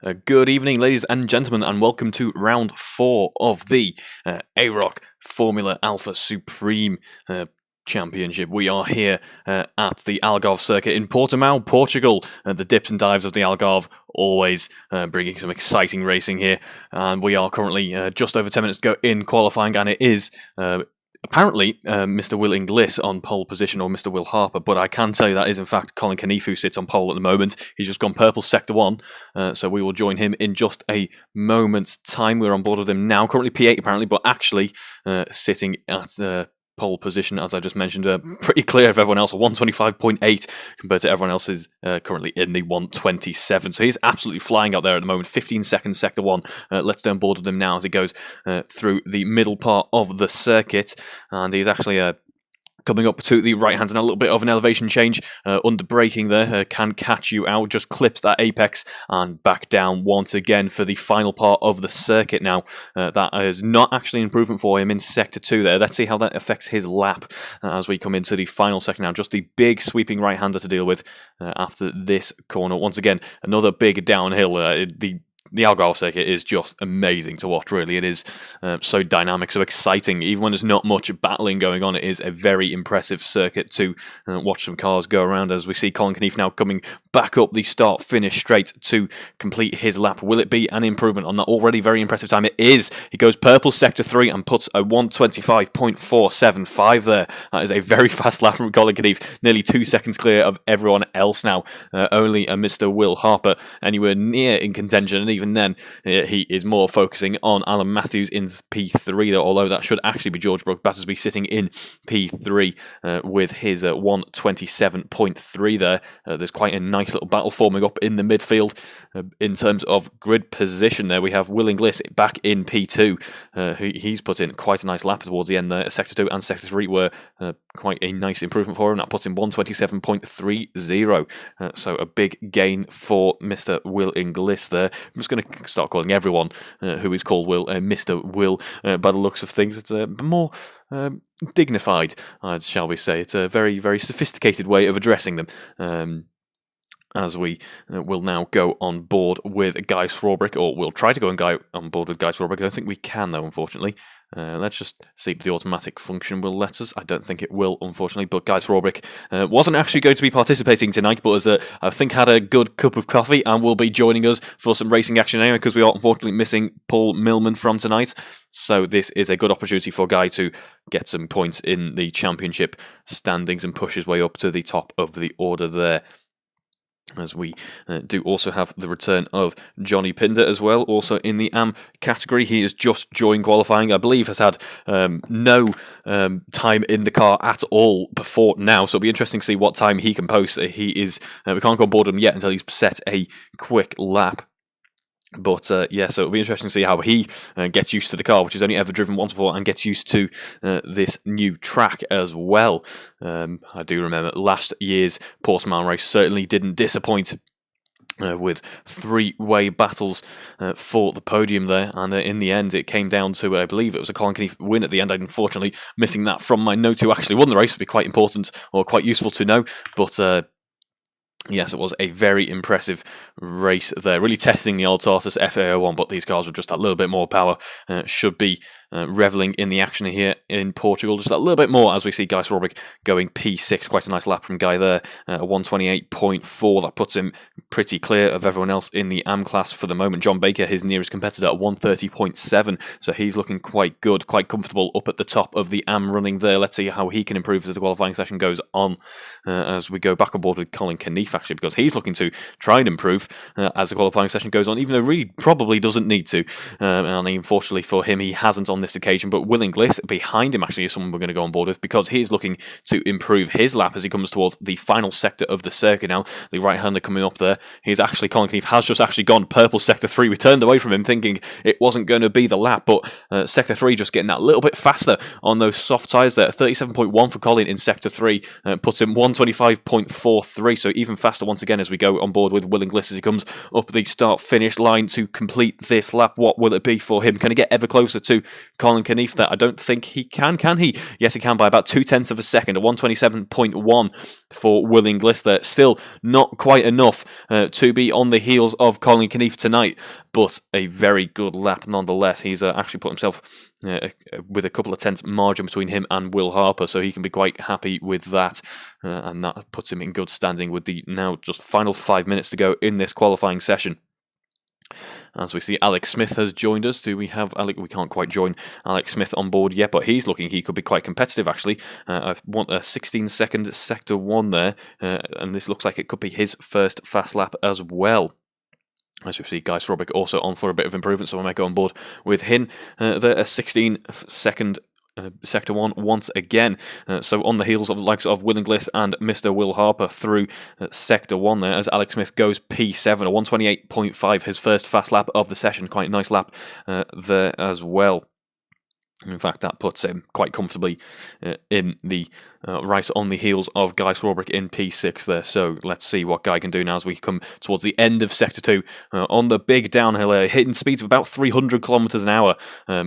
Good evening, ladies and gentlemen, and welcome to round 4 of the AROC Formula Alpha Supreme Championship. We are here at the Algarve circuit in Portimao, Portugal. The dips and dives of the Algarve always bringing some exciting racing here. And we are currently just over 10 minutes to go in qualifying, and it is apparently Mr. Will Inglis on pole position, or Mr. Will Harper, but I can tell you that is in fact Colin Knief who sits on pole at the moment. He's just gone purple sector 1, so we will join him in just a moment's time. We're on board with him now, currently P8 apparently, but actually sitting at pole position, as I just mentioned, pretty clear of everyone else, a 125.8 compared to everyone else is currently in the 127. So he's absolutely flying out there at the moment. 15 seconds, sector 1. Let's stay on board with him now as he goes through the middle part of the circuit, and he's actually coming up to the right hand and a little bit of an elevation change under braking there, can catch you out, just clips that apex and back down once again for the final part of the circuit now. That is not actually an improvement for him in sector 2 there. Let's see how that affects his lap as we come into the final section now. Just the big sweeping right hander to deal with after this corner. Once again, another big downhill. The Algarve circuit is just amazing to watch, really. It is so dynamic, so exciting. Even when there's not much battling going on, it is a very impressive circuit to watch some cars go around, as we see Colin Knief now coming back up the start-finish straight to complete his lap. Will it be an improvement on that already very impressive time? It is. He goes purple sector 3 and puts a 125.475 there. That is a very fast lap from Colin Knief, nearly 2 seconds clear of everyone else now. Only a Mr. Will Harper anywhere near in contention, and even then he is more focusing on Alan Matthews in P3, though, although that should actually be George Brooke Battersby sitting in P3 with his 127.3 there. There's quite a nice little battle forming up in the midfield in terms of grid position there. We have Will Inglis back in P2. He's put in quite a nice lap towards the end there. Sector 2 and Sector 3 were quite a nice improvement for him. That puts him 127.30. So a big gain for Mr. Will Inglis there. I'm just going to start calling everyone who is called Will Mr. Will by the looks of things. It's more dignified, shall we say. It's a very, very sophisticated way of addressing them. As we will now go on board with Guy Swarbrick, or we'll try to go on board with Guy Swarbrick. I don't think we can, though, unfortunately. Let's just see if the automatic function will let us. I don't think it will, unfortunately, but Guy Swarbrick wasn't actually going to be participating tonight, but has, I think, had a good cup of coffee and will be joining us for some racing action anyway, because we are unfortunately missing Paul Millman from tonight. So this is a good opportunity for Guy to get some points in the championship standings and push his way up to the top of the order there. As we do also have the return of Johnny Pinder as well, also in the AM category. He has just joined qualifying, I believe has had no time in the car at all before now, so it'll be interesting to see what time he can post. He is we can't go on board him yet until he's set a quick lap. But yeah, so it'll be interesting to see how he gets used to the car, which he's only ever driven once before, and gets used to this new track as well. I do remember last year's Portimao race certainly didn't disappoint with three-way battles for the podium there, and in the end it came down to, I believe it was a Colin Knief win at the end. I'm unfortunately missing that from my note who actually won the race. Would be quite important or quite useful to know, but yes, it was a very impressive race there, really testing the old Tarsus FAO1, but these cars with just that little bit more power should be revelling in the action here in Portugal just a little bit more, as we see Guy Swarbrick going P6. Quite a nice lap from Guy there, 128.4. That puts him pretty clear of everyone else in the AM class for the moment. John Baker, his nearest competitor, at 130.7, so he's looking quite good, quite comfortable up at the top of the AM running there. Let's see how he can improve as the qualifying session goes on, as we go back on board with Colin Knief, actually, because he's looking to try and improve as the qualifying session goes on, even though really probably doesn't need to. And unfortunately for him, he hasn't on this occasion, but Will Inglis behind him actually is someone we're going to go on board with, because he's looking to improve his lap as he comes towards the final sector of the circuit now. The right-hander coming up there. He's actually, Colin Knief has just actually gone purple sector 3. We turned away from him thinking it wasn't going to be the lap, but sector 3 just getting that little bit faster on those soft tyres there. 37.1 for Colin in sector 3, puts him 125.43, so even faster once again as we go on board with Will Inglis as he comes up the start-finish line to complete this lap. What will it be for him? Can he get ever closer to Colin Knief there? I don't think he can he? Yes, he can by about 0.2 of a second, a 1:27.1 for Will Inglis there. Still not quite enough to be on the heels of Colin Knief tonight, but a very good lap nonetheless. He's actually put himself with a couple of tenths margin between him and Will Harper, so he can be quite happy with that, and that puts him in good standing with the now just final 5 minutes to go in this qualifying session. As we see, Alex Smith has joined us. Do we have Alex? We can't quite join Alex Smith on board yet, but he's looking, he could be quite competitive actually. I want a 16-second Sector 1 there, and this looks like it could be his first fast lap as well. As we see, Guy Srobick also on for a bit of improvement, so I might go on board with him. There, a 16-second Sector 1 once again. So on the heels of the likes of Will Inglis and Mr. Will Harper through Sector 1 there, as Alex Smith goes P7, a 1:28.5, his first fast lap of the session. Quite a nice lap there as well. In fact, that puts him quite comfortably in the right on the heels of Guy Swarbrick in P6 there. So let's see what Guy can do now as we come towards the end of Sector 2 on the big downhill, hitting speeds of about 300 kilometers an hour,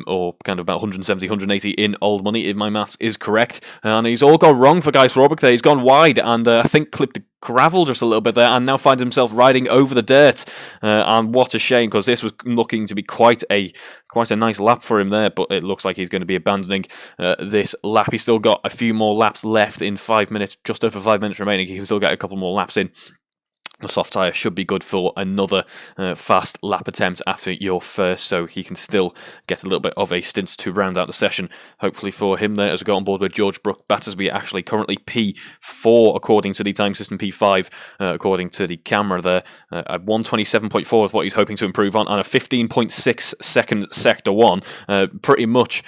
or kind of about 170, 180 in old money, if my maths is correct. And he's all gone wrong for Guy Swarbrick there. He's gone wide and I think clipped gravel just a little bit there, and now finds himself riding over the dirt. And what a shame, because this was looking to be quite a nice lap for him there, but it looks like he's going to be abandoning this lap. He's still got a few more laps left in 5 minutes, just over 5 minutes remaining. He can still get a couple more laps in. The soft tyre should be good for another fast lap attempt after your first, so he can still get a little bit of a stint to round out the session, hopefully for him there, as we go on board with George Brook Battersby, actually currently P4 according to the time system, P5 according to the camera there. A 1:27.4 is what he's hoping to improve on, and a 15.6 second Sector 1 pretty much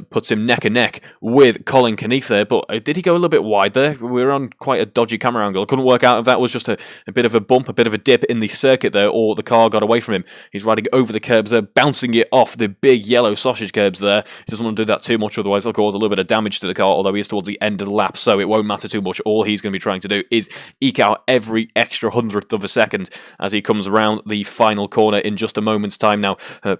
puts him neck and neck with Colin Knief there, but did he go a little bit wide there? We were on quite a dodgy camera angle. I couldn't work out if that was just a bit of a bump, a bit of a dip in the circuit there, or the car got away from him. He's riding over the curbs there, bouncing it off the big yellow sausage curbs there. He doesn't want to do that too much, otherwise it'll cause a little bit of damage to the car, although he is towards the end of the lap, so it won't matter too much. All he's going to be trying to do is eke out every extra hundredth of a second as he comes around the final corner in just a moment's time now.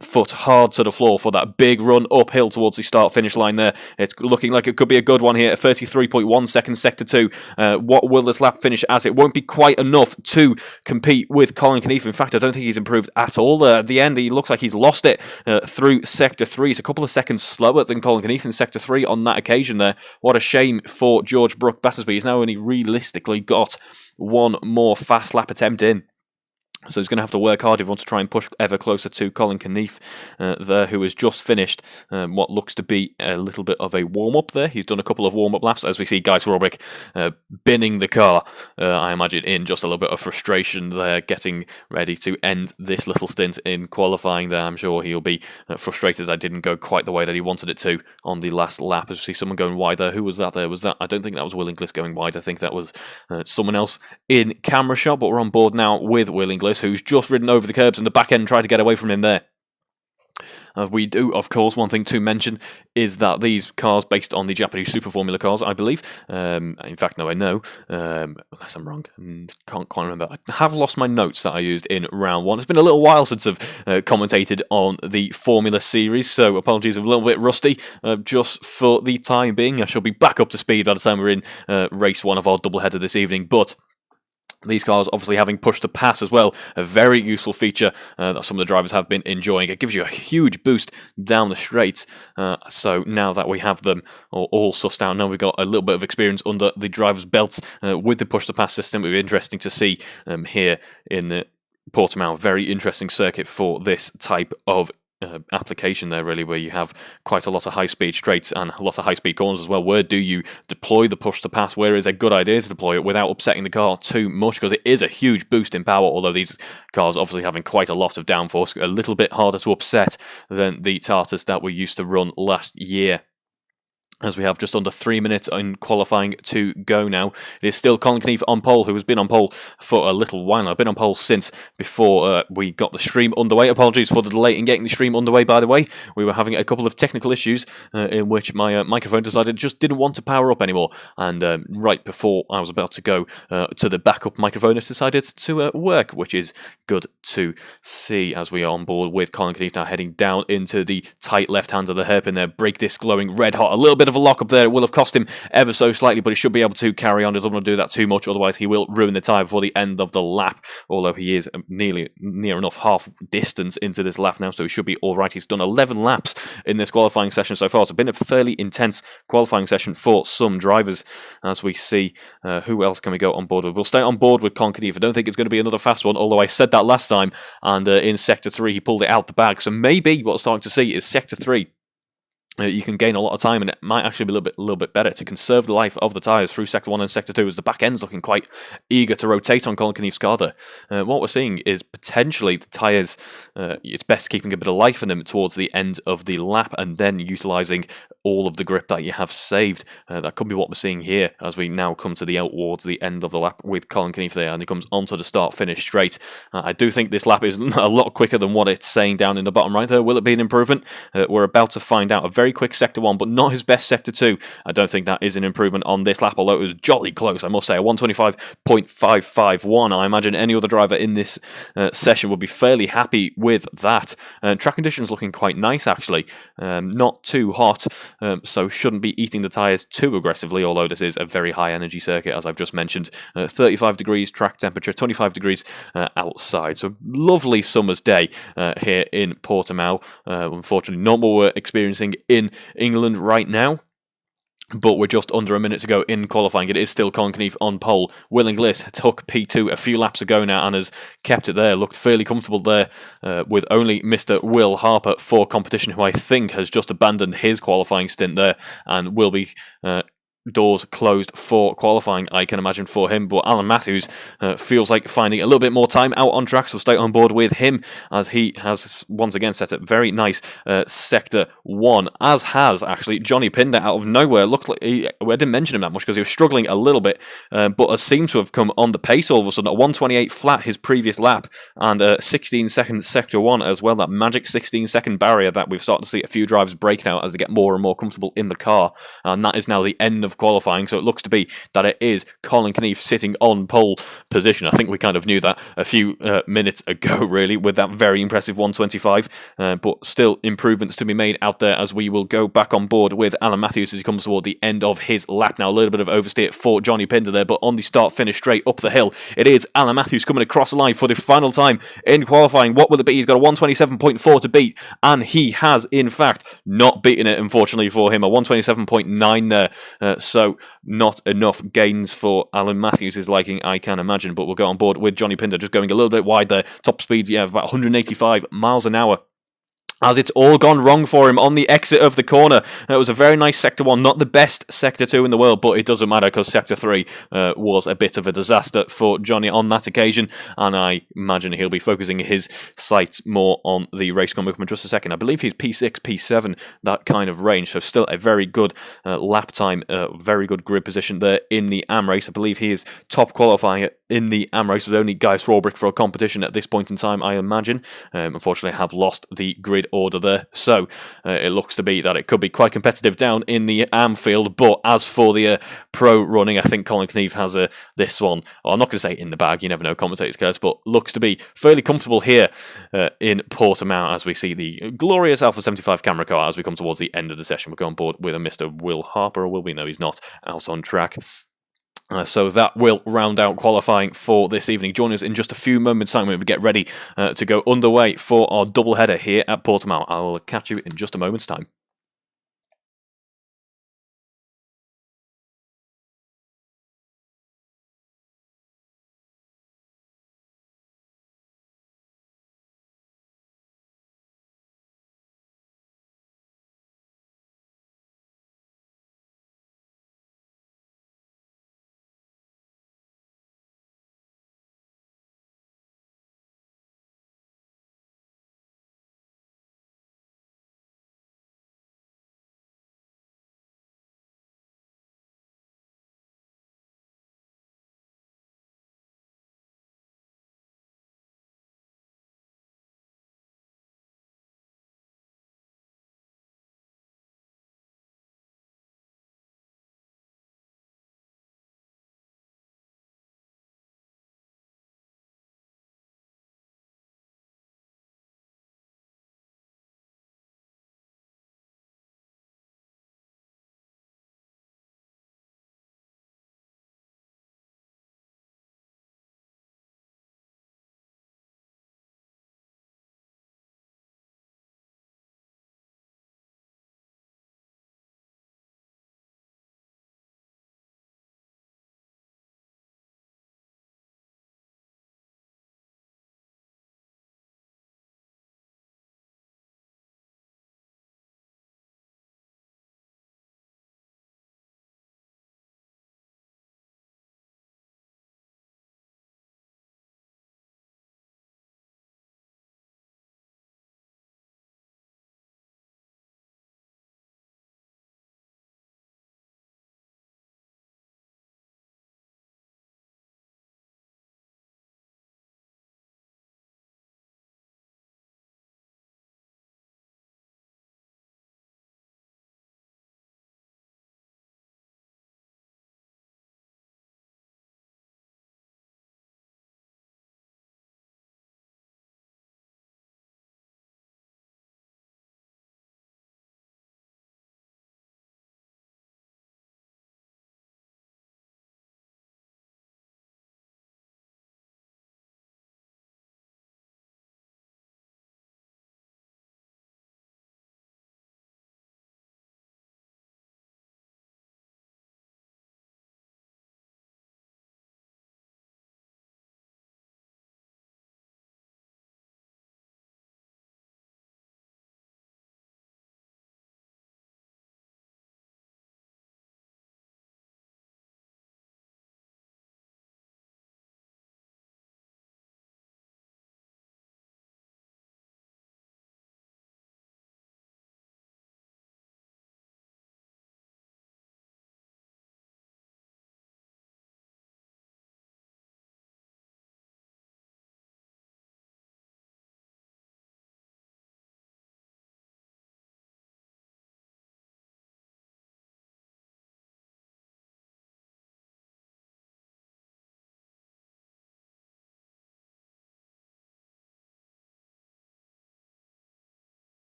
Foot hard to the floor for that big run uphill towards the start-finish line there. It's looking like it could be a good one here. 33.1 seconds Sector 2. What will this lap finish as? It won't be quite enough to compete with Colin Knief. In fact, I don't think he's improved at all. At the end, he looks like he's lost it through Sector 3. It's a couple of seconds slower than Colin Knief in Sector 3 on that occasion there. What a shame for George Brook Battersby. He's now only realistically got one more fast lap attempt in. So he's going to have to work hard if he wants to try and push ever closer to Colin Knief there, who has just finished what looks to be a little bit of a warm-up there. He's done a couple of warm-up laps, as we see Guy Swarbrick binning the car, I imagine, in just a little bit of frustration there, getting ready to end this little stint in qualifying there. I'm sure he'll be frustrated that I didn't go quite the way that he wanted it to on the last lap. As we see someone going wide there. Who was that there? Was that? I don't think that was Will Inglis going wide. I think that was someone else in camera shot, but we're on board now with Will Inglis, who's just ridden over the curbs and the back end tried to get away from him there. We do, of course, one thing to mention is that these cars, based on the Japanese Super Formula cars, I believe, in fact, no, I know, unless I'm wrong, can't quite remember. I have lost my notes that I used in round one. It's been a little while since I've commentated on the Formula series, so apologies, I'm a little bit rusty, just for the time being. I shall be back up to speed by the time we're in race one of our doubleheader this evening, but these cars obviously having push to pass as well, a very useful feature that some of the drivers have been enjoying. It gives you a huge boost down the straights. So now that we have them all sussed out, now we've got a little bit of experience under the driver's belts with the push to pass system. It'll be interesting to see here in Portimao. Very interesting circuit for this type of application there, really, where you have quite a lot of high-speed straights and a lot of high-speed corners as well. Where do you deploy the push-to-pass? Where is a good idea to deploy it without upsetting the car too much? Because it is a huge boost in power, although these cars obviously having quite a lot of downforce, a little bit harder to upset than the Tartars that we used to run last year. as we have just under 3 minutes in qualifying to go now. It is still Colin Keneath on pole, who has been on pole for a little while now. Been on pole since before we got the stream underway. Apologies for the delay in getting the stream underway, by the way. We were having a couple of technical issues in which my microphone decided just didn't want to power up anymore. And right before I was about to go to the backup microphone, it decided to work, which is good to see as we are on board with Colin Keneath now heading down into the tight left hand of the hairpin there. Brake disc glowing red hot. A little bit of a lock up there. It will have cost him ever so slightly, but he should be able to carry on. He doesn't want to do that too much, otherwise he will ruin the tyre before the end of the lap, although he is near enough half distance into this lap now, so he should be alright. He's done 11 laps in this qualifying session so far. It's been a fairly intense qualifying session for some drivers, as we see who else can we go on board with. We'll stay on board with Colin Keneath. I don't think it's going to be another fast one, although I said that last time, and in Sector 3 he pulled it out the bag, so maybe what we're starting to see is Sector 3 you can gain a lot of time, and it might actually be a little bit better to conserve the life of the tyres through Sector 1 and Sector 2, as the back end's looking quite eager to rotate on Colin Keneath's car there. What we're seeing is potentially the tyres, it's best keeping a bit of life in them towards the end of the lap, and then utilising all of the grip that you have saved. That could be what we're seeing here as we now come to towards the end of the lap with Colin Keneath there, and he comes onto the start-finish straight. I do think this lap is a lot quicker than what it's saying down in the bottom right there. Will it be an improvement? We're about to find out. A very quick Sector 1, but not his best Sector 2. I don't think that is an improvement on this lap, although it was jolly close, I must say. A 125.551. I imagine any other driver in this session would be fairly happy with that. Track conditions looking quite nice, actually. Not too hot, so shouldn't be eating the tyres too aggressively, although this is a very high energy circuit, as I've just mentioned. 35 degrees track temperature, 25 degrees outside. So lovely summer's day here in Portimao. Unfortunately, not what we're experiencing in England right now. But we're just under a minute to go in qualifying. It is still Colin Keneath on pole. Will Inglis took P2 a few laps ago now and has kept it there. Looked fairly comfortable there with only Mr. Will Harper for competition, who I think has just abandoned his qualifying stint there and will be doors closed for qualifying, I can imagine, for him. But Alan Matthews feels like finding a little bit more time out on track, so stay on board with him as he has once again set a very nice Sector 1, as has actually Johnny Pinder out of nowhere. Looked like I didn't mention him that much because he was struggling a little bit, but has seemed to have come on the pace all of a sudden. A 128 flat his previous lap, and a 16-second Sector 1 as well. That magic 16-second barrier that we've started to see a few drivers breaking out as they get more and more comfortable in the car, and that is now the end of qualifying. So it looks to be that it is Colin Keneath sitting on pole position. I think we kind of knew that a few minutes ago, really, with that very impressive 125, but still improvements to be made out there as we will go back on board with Alan Matthews as he comes toward the end of his lap now. A little bit of oversteer for Johnny Pinder there, but on the start finish straight up the hill, it is Alan Matthews coming across the line for the final time in qualifying. What will it be? He's got a 127.4 to beat, and he has in fact not beaten it, unfortunately for him. A 127.9 there, so not enough gains for Alan Matthews' liking, I can imagine, but we'll go on board with Johnny Pinder just going a little bit wide there. Top speeds, yeah, of about 185 miles an hour. As it's all gone wrong for him on the exit of the corner. It was a very nice Sector 1, not the best Sector 2 in the world, but it doesn't matter because Sector 3 was a bit of a disaster for Johnny on that occasion, and I imagine he'll be focusing his sights more on the race coming up in just a second. I believe he's P6, P7, that kind of range, so still a very good lap time, very good grid position there in the AM race. I believe he is top qualifier in the AM race with only Guy Swarbrick for a competition at this point in time, I imagine. Unfortunately, have lost the grid order there, so it looks to be that it could be quite competitive down in the AM field. But as for the pro running, I think Colin Keneath has this one, well, I'm not going to say in the bag, you never know, commentators curse, but looks to be fairly comfortable here in Portimao as we see the glorious Alfa 75 camera car as we come towards the end of the session. We'll go on board with a Mr. Will Harper, or will we? No, he's not out on track. So that will round out qualifying for this evening. Join us in just a few moments' time when we get ready to go underway for our double header here at Portimao. I will catch you in just a moment's time.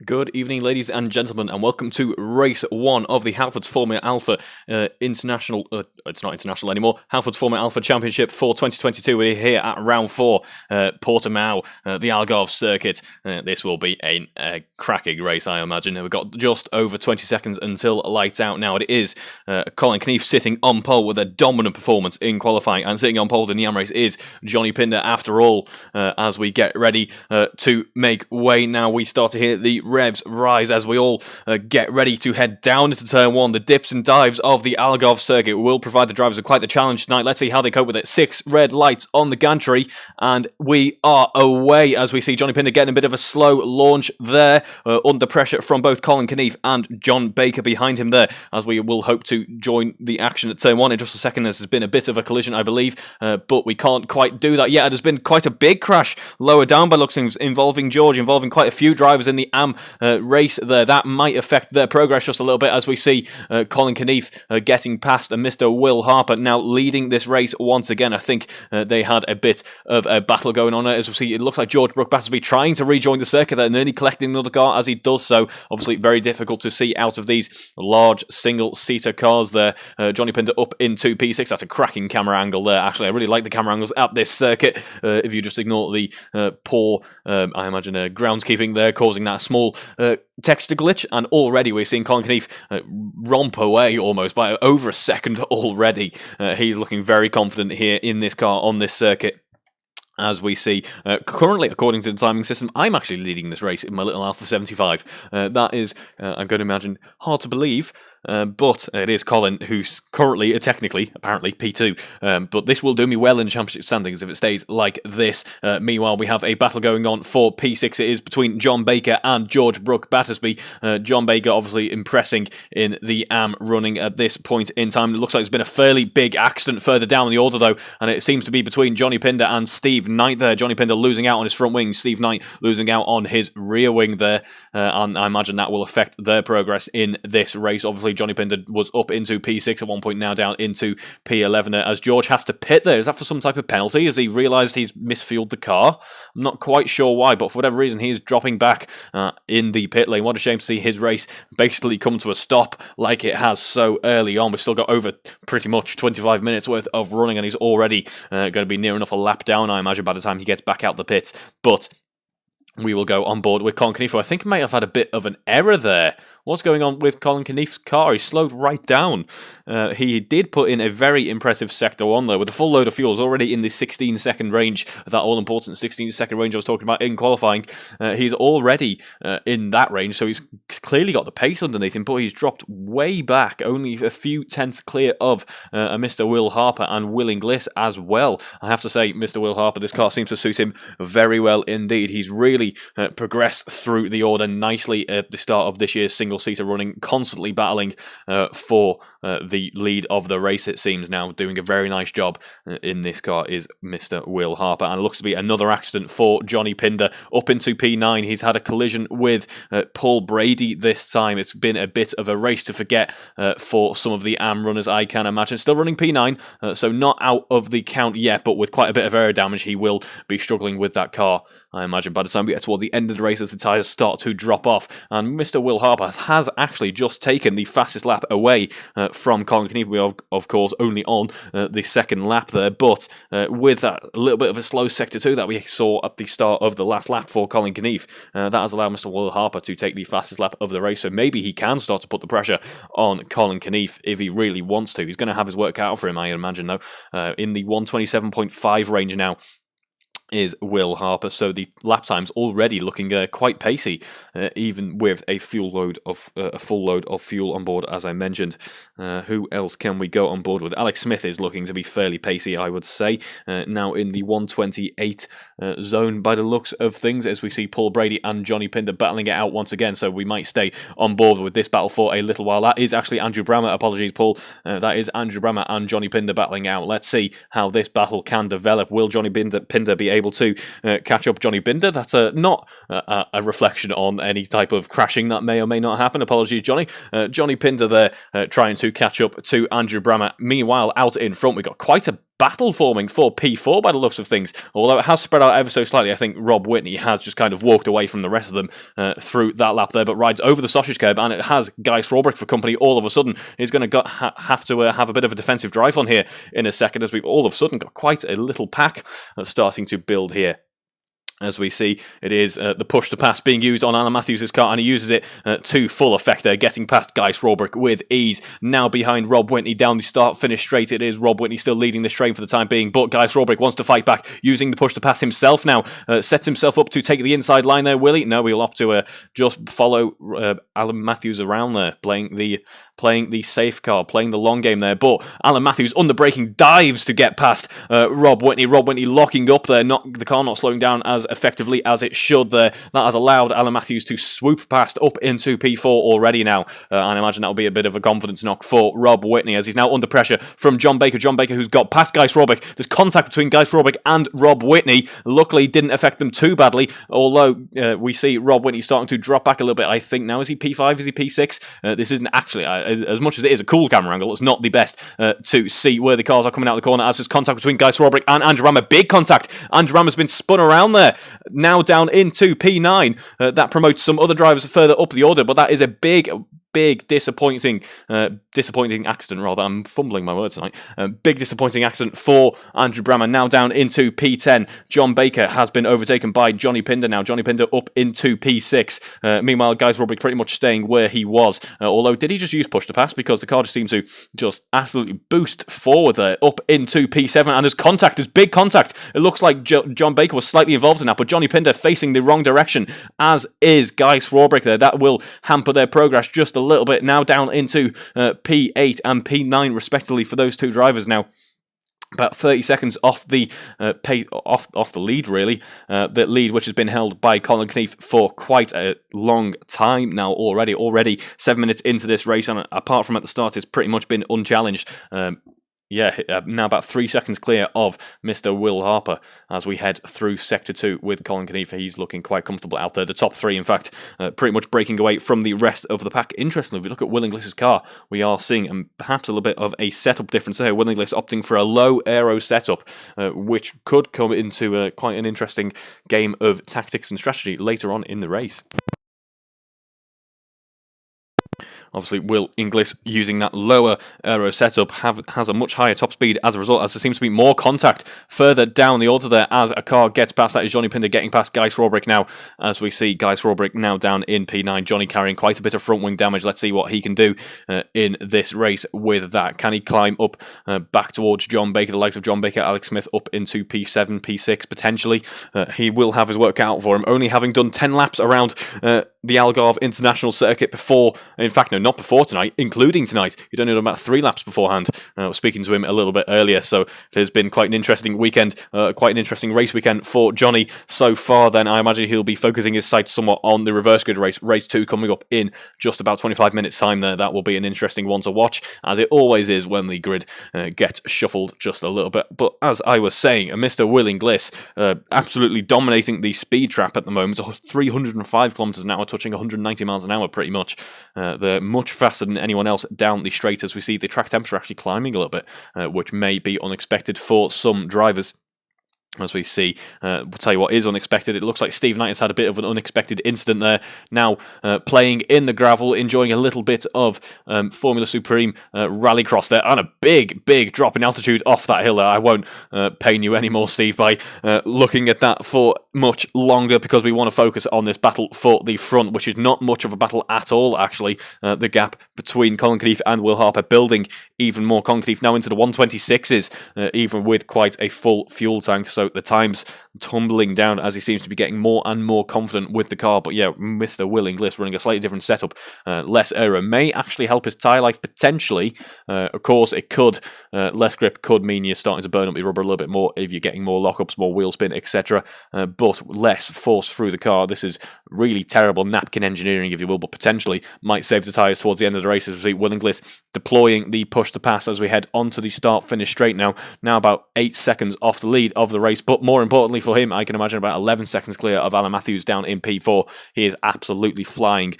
Good evening, ladies and gentlemen, and welcome to Race 1 of the Halfords Portimao Alfa International... it's not international anymore. Halfords Portimao Alfa Championship for 2022. We're here at Round 4, Portimao, the Algarve circuit. This will be a cracking race, I imagine. We've got just over 20 seconds until lights out now. It is Colin Knief sitting on pole with a dominant performance in qualifying, and sitting on pole in the AM race is Johnny Pinder after all. As we get ready to make way now, we start to hear the revs rise as we all get ready to head down into turn 1. The dips and dives of the Algarve circuit will provide the drivers with quite the challenge tonight. Let's see how they cope with it. 6 red lights on the gantry, and we are away as we see Johnny Pinder getting a bit of a slow launch there, under pressure from both Colin Knief and John Baker behind him there, as we will hope to join the action at turn 1 in just a second. There's been a bit of a collision, I believe, but we can't quite do that yet. There's been quite a big crash lower down by looks of things, involving George, involving quite a few drivers in the AM race there. That might affect their progress just a little bit, as we see Colin Knief getting past Mr. Will Harper, now leading this race once again. I think they had a bit of a battle going on there, as we see it looks like George Battersby trying to rejoin the circuit there, nearly collecting another car as he does so. Obviously very difficult to see out of these large single-seater cars there. Johnny Pinder up into P6. That's a cracking camera angle there. Actually, I really like the camera angles at this circuit. If you just ignore the poor, I imagine, groundskeeping there, causing that small texture glitch, and already we're seeing Colin Knief romp away almost by over a second already. He's looking very confident here in this car on this circuit. As we see, currently, according to the timing system, I'm actually leading this race in my little Alfa 75. That is, I'm going to imagine, hard to believe, but it is Colin who's currently, technically, apparently, P2. But this will do me well in the championship standings if it stays like this. Meanwhile, we have a battle going on for P6. It is between John Baker and George Battersby. John Baker obviously impressing in the AM running at this point in time. It looks like there's been a fairly big accident further down the order, though, and it seems to be between Johnny Pinder and Steve Knight there. Johnny Pinder losing out on his front wing, Steve Knight losing out on his rear wing there, and I imagine that will affect their progress in this race. Obviously, Johnny Pinder was up into P6 at one point, now down into P11 as George has to pit there. Is that for some type of penalty? Has he realised he's misfueled the car? I'm not quite sure why, but for whatever reason, he is dropping back in the pit lane. What a shame to see his race basically come to a stop like it has so early on. We've still got over pretty much 25 minutes worth of running, and he's already going to be near enough a lap down, I imagine, by the time he gets back out the pits. But we will go on board with Colin Knief, who I think may have had a bit of an error there. What's going on with Colin Knief's car? He slowed right down. He did put in a very impressive Sector 1 though, with a full load of fuels already in the 16-second range, that all-important 16-second range I was talking about in qualifying. He's already in that range, so he's clearly got the pace underneath him, but he's dropped way back, only a few tenths clear of Mr. Will Harper and Will Inglis as well. I have to say, Mr. Will Harper, this car seems to suit him very well indeed. He's really progressed through the order nicely at the start of this year's single-seater running, constantly battling for the lead of the race, it seems now. Doing a very nice job in this car is Mr. Will Harper, and it looks to be another accident for Johnny Pinder up into P9. He's had a collision with Paul Brady this time. It's been a bit of a race to forget for some of the AM runners, I can imagine. Still running P9, so not out of the count yet, but with quite a bit of air damage, he will be struggling with that car, I imagine, by the time we get towards the end of the race as the tyres start to drop off. And Mr. Will Harper has actually just taken the fastest lap away from Colin Knief. We are, of course, only on the second lap there, but with that little bit of a slow Sector 2 that we saw at the start of the last lap for Colin Knief, that has allowed Mr. Will Harper to take the fastest lap of the race, so maybe he can start to put the pressure on Colin Knief if he really wants to. He's going to have his work cut out for him, I imagine, though. In the 127.5 range now is Will Harper, so the lap time's already looking quite pacey, even with a full load of fuel on board, as I mentioned. Who else can we go on board with? Alex Smith is looking to be fairly pacey, I would say, now in the 128 zone by the looks of things, as we see Paul Brady and Johnny Pinder battling it out once again, so we might stay on board with this battle for a little while. That is actually Andrew Brammer, apologies Paul, that is Andrew Brammer and Johnny Pinder battling out. Let's see how this battle can develop. Will Johnny Pinder be able to catch up Johnny Pinder? That's not a reflection on any type of crashing that may or may not happen. Apologies, Johnny. Johnny Pinder there trying to catch up to Andrew Brammer. Meanwhile, out in front, we've got quite a battle forming for P4 by the looks of things. Although it has spread out ever so slightly, I think Rob Whitney has just kind of walked away from the rest of them through that lap there, but rides over the sausage curb, and it has Guy Swarbrick for company all of a sudden. He's going to have to have a bit of a defensive drive on here in a second, as we've all of a sudden got quite a little pack starting to build here. As we see, it is the push to pass being used on Alan Matthews' car, and he uses it to full effect there, getting past Guy Swarbrick with ease. Now behind Rob Whitney down the start-finish straight. It is Rob Whitney still leading this train for the time being, but Guy Swarbrick wants to fight back, using the push to pass himself now. Sets himself up to take the inside line there, will he? No, he'll opt to just follow Alan Matthews around there, playing the safe car, playing the long game there. But Alan Matthews, under braking, dives to get past Rob Whitney. Rob Whitney locking up there, the car not slowing down as effectively as it should there. That has allowed Alan Matthews to swoop past up into P4 already now. And I imagine that'll be a bit of a confidence knock for Rob Whitney, as he's now under pressure from John Baker. John Baker, who's got past Guy Swarbrick. There's contact between Guy Swarbrick and Rob Whitney. Luckily, didn't affect them too badly, although we see Rob Whitney starting to drop back a little bit. I think now, is he P5? Is he P6? This isn't actually, as much as it is a cool camera angle, it's not the best to see where the cars are coming out of the corner, as there's contact between Guy Swarbrick and Andrew Rammer. Big contact. Andrew Rammer's been spun around there, now down into P9. That promotes some other drivers further up the order, but that is a big disappointing accident, rather. I'm fumbling my words tonight. Big disappointing accident for Andrew Brammer, now down into P10. John Baker has been overtaken by Johnny Pinder now. Johnny Pinder up into P6. Meanwhile, Guy Swarbrick pretty much staying where he was. Although, did he just use push to pass? Because the car just seems to just absolutely boost forward there, up into P7. And there's contact, there's big contact. It looks like John Baker was slightly involved in that, but Johnny Pinder facing the wrong direction, as is Guy Swarbrick there. That will hamper their progress just a little bit. Now down into P8 and P9 respectively for those two drivers now. About 30 seconds off the off the lead, really. The lead, which has been held by Colin Knief for quite a long time now already. Already 7 minutes into this race, and apart from at the start, it's pretty much been unchallenged. Now about 3 seconds clear of Mr. Will Harper as we head through Sector 2 with Colin Knief. He's looking quite comfortable out there. The top three, in fact, pretty much breaking away from the rest of the pack. Interestingly, if we look at Will Inglis's car, we are seeing perhaps a little bit of a setup difference there. Will Inglis opting for a low aero setup, which could come into quite an interesting game of tactics and strategy later on in the race. Obviously, Will Inglis, using that lower aero setup, has a much higher top speed as a result, as there seems to be more contact further down the order there as a car gets past. That is Johnny Pinder getting past Guy Swarbrick now, as we see Guy Swarbrick now down in P9. Johnny carrying quite a bit of front wing damage. Let's see what he can do in this race with that. Can he climb up back towards John Baker, the likes of John Baker, Alex Smith, up into P7, P6 potentially? He will have his work cut out for him, only having done 10 laps around the Algarve International Circuit before. In fact, no, not before tonight, including tonight. He'd only done about 3 laps beforehand. I was speaking to him a little bit earlier, so it has been quite an interesting weekend, quite an interesting race weekend for Johnny so far. Then I imagine he'll be focusing his sights somewhat on the reverse grid race, race 2, coming up in just about 25 minutes time there. That will be an interesting one to watch, as it always is when the grid gets shuffled just a little bit. But as I was saying, Mr. Will Inglis absolutely dominating the speed trap at the moment. 305 kilometers an hour, touching 190 miles an hour pretty much. They're much faster than anyone else down the straight, as we see the track temperature actually climbing a little bit, which may be unexpected for some drivers. As we see, we'll tell you what is unexpected. It looks like Steve Knight has had a bit of an unexpected incident there. Now playing in the gravel, enjoying a little bit of Formula Supreme rallycross there, and a big drop in altitude off that hill there. I won't pain you anymore, Steve, by looking at that for much longer, because we want to focus on this battle for the front, which is not much of a battle at all, actually. The gap between Colin Knief and Will Harper building even more. Colin Knief now into the 126s, even with quite a full fuel tank. So the time's tumbling down as he seems to be getting more and more confident with the car. But yeah, Mr. Will Inglis running a slightly different setup. Less aero may actually help his tyre life potentially. Of course, it could. Less grip could mean you're starting to burn up your rubber a little bit more if you're getting more lockups, more wheel spin, etc. But less force through the car. This is really terrible napkin engineering, if you will, but potentially might save the tyres towards the end of the race, as we see Will Inglis deploying the push to pass as we head onto the start-finish straight now. Now about 8 seconds off the lead of the race, but more importantly for him, I can imagine about 11 seconds clear of Alan Matthews down in P4. He is absolutely flying,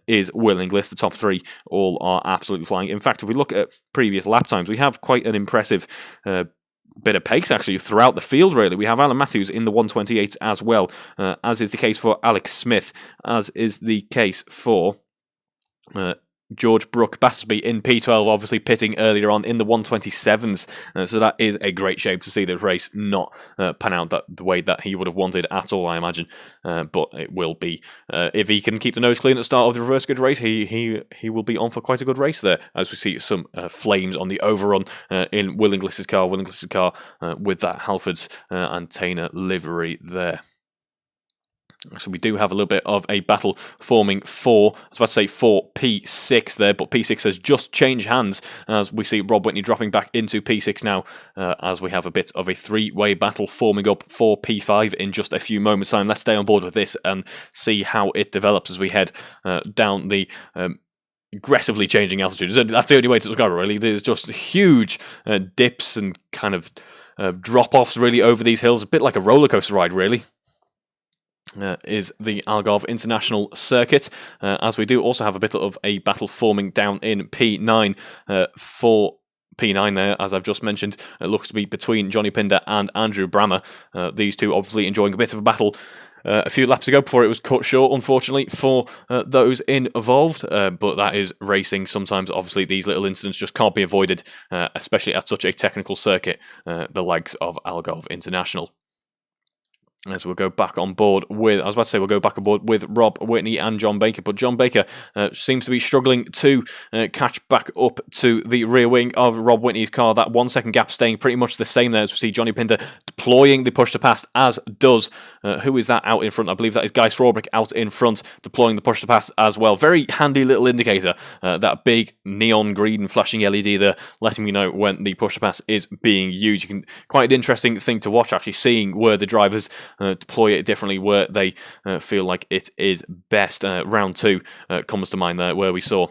is Will Inglis. The top 3 all are absolutely flying. In fact, if we look at previous lap times, we have quite an impressive bit of pace actually throughout the field, really. We have Alan Matthews in the 128 as well, as is the case for Alex Smith, as is the case for George Brooke Battersby in P12, obviously pitting earlier on in the 127s. So that is a great shame to see this race not pan out the way that he would have wanted at all, I imagine. But it will be, if he can keep the nose clean at the start of the reverse grid race, he will be on for quite a good race there, as we see some flames on the overrun in Will Inglis's car. Will Inglis's car with that Halfords and Tainer livery there. So we do have a little bit of a battle forming for, I was about to say for P6 there, but P6 has just changed hands as we see Rob Whitney dropping back into P6 now, as we have a bit of a three-way battle forming up for P5 in just a few moments' time. Let's stay on board with this and see how it develops as we head down the aggressively changing altitude. That's the only way to describe it, really. There's just huge dips and kind of drop-offs really over these hills, a bit like a roller coaster ride, really. Is the Algarve International Circuit, as we do also have a bit of a battle forming down in P9 for P9 there, as I've just mentioned. It looks to be between Johnny Pinder and Andrew Brammer. These two obviously enjoying a bit of a battle a few laps ago before it was cut short, unfortunately, for those involved. But that is racing. Sometimes, obviously, these little incidents just can't be avoided, especially at such a technical circuit, the likes of Algarve International. As we'll go back on board with, I was about to say we'll go back on board with Rob Whitney and John Baker, but John Baker seems to be struggling to catch back up to the rear wing of Rob Whitney's car. That 1 second gap staying pretty much the same there, as we see Johnny Pinder deploying the push to pass, as does, who is that out in front? I believe that is Guy Srawbrick out in front, deploying the push to pass as well. Very handy little indicator, that big neon green flashing LED there, letting me know when the push to pass is being used. Quite an interesting thing to watch, actually, seeing where the drivers deploy it differently where they feel like it is best. Round 2 comes to mind there, where we saw,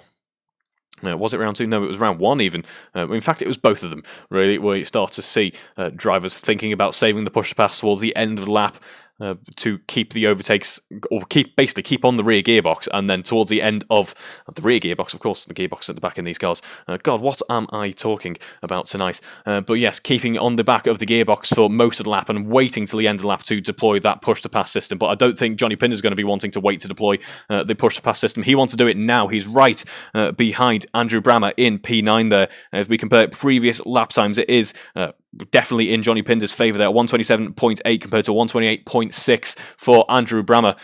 was it round 2? No, it was round 1 even. In fact, it was both of them, really, where you start to see drivers thinking about saving the push to pass towards the end of the lap, to keep the overtakes, or basically keep on the rear gearbox, and then towards the end of the rear gearbox, of course, the gearbox at the back in these cars. God, what am I talking about tonight? But yes, keeping on the back of the gearbox for most of the lap and waiting till the end of the lap to deploy that push-to-pass system. But I don't think Johnny Pinder is going to be wanting to wait to deploy the push-to-pass system. He wants to do it now. He's right behind Andrew Brammer in P9 there. As we compare previous lap times, it is definitely in Johnny Pinder's favour there, 127.8 compared to 128.6 for Andrew Brammer.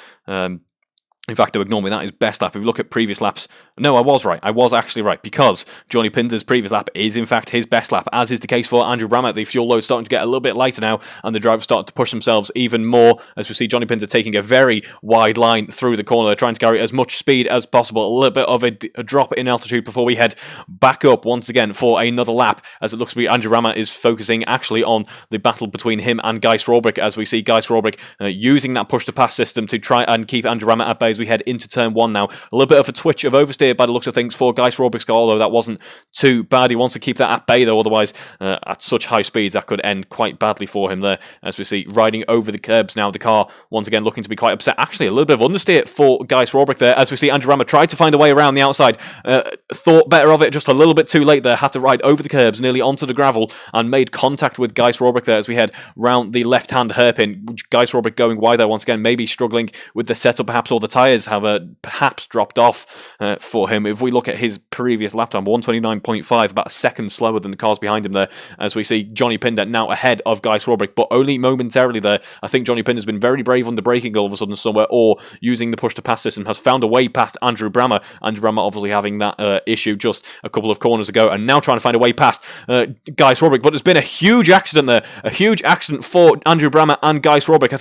In fact, ignore me, that is best lap. If you look at previous laps, no, I was right. I was actually right, because Johnny Pinder's previous lap is, in fact, his best lap, as is the case for Andrew Brammer. The fuel load's starting to get a little bit lighter now, and the drivers start to push themselves even more, as we see Johnny Pinder taking a very wide line through the corner, trying to carry as much speed as possible. A little bit of a drop in altitude before we head back up once again for another lap, as it looks to be Andrew Brammer is focusing actually on the battle between him and Guy Srawbrick, as we see Guy Srawbrick using that push-to-pass system to try and keep Andrew Brammer at bay as we head into turn 1 now. A little bit of a twitch of oversteer by the looks of things for Guy Srawbrick's car, although that wasn't too bad. He wants to keep that at bay though, otherwise at such high speeds that could end quite badly for him there, as we see riding over the curbs now. The car once again looking to be quite upset. Actually, a little bit of understeer for Guy Srawbrick there, as we see Andrew Brammer tried to find a way around the outside, thought better of it just a little bit too late there, had to ride over the curbs nearly onto the gravel and made contact with Guy Srawbrick there as we head round the left-hand hairpin. Guy Srawbrick going wide there once again, maybe struggling with the setup perhaps, or the tyres have perhaps dropped off for him. If we look at his previous lap time, 129.5, about a second slower than the cars behind him there, as we see Johnny Pinder now ahead of Guy Srawbrick, but only momentarily there. I think Johnny Pinder's been very brave on the braking all of a sudden somewhere, or using the push-to-pass system, has found a way past Andrew Brammer. Andrew Brammer obviously having that issue just a couple of corners ago, and now trying to find a way past Guy Srawbrick. But there's been a huge accident there, a huge accident for Andrew Brammer and Guy Srawbrick.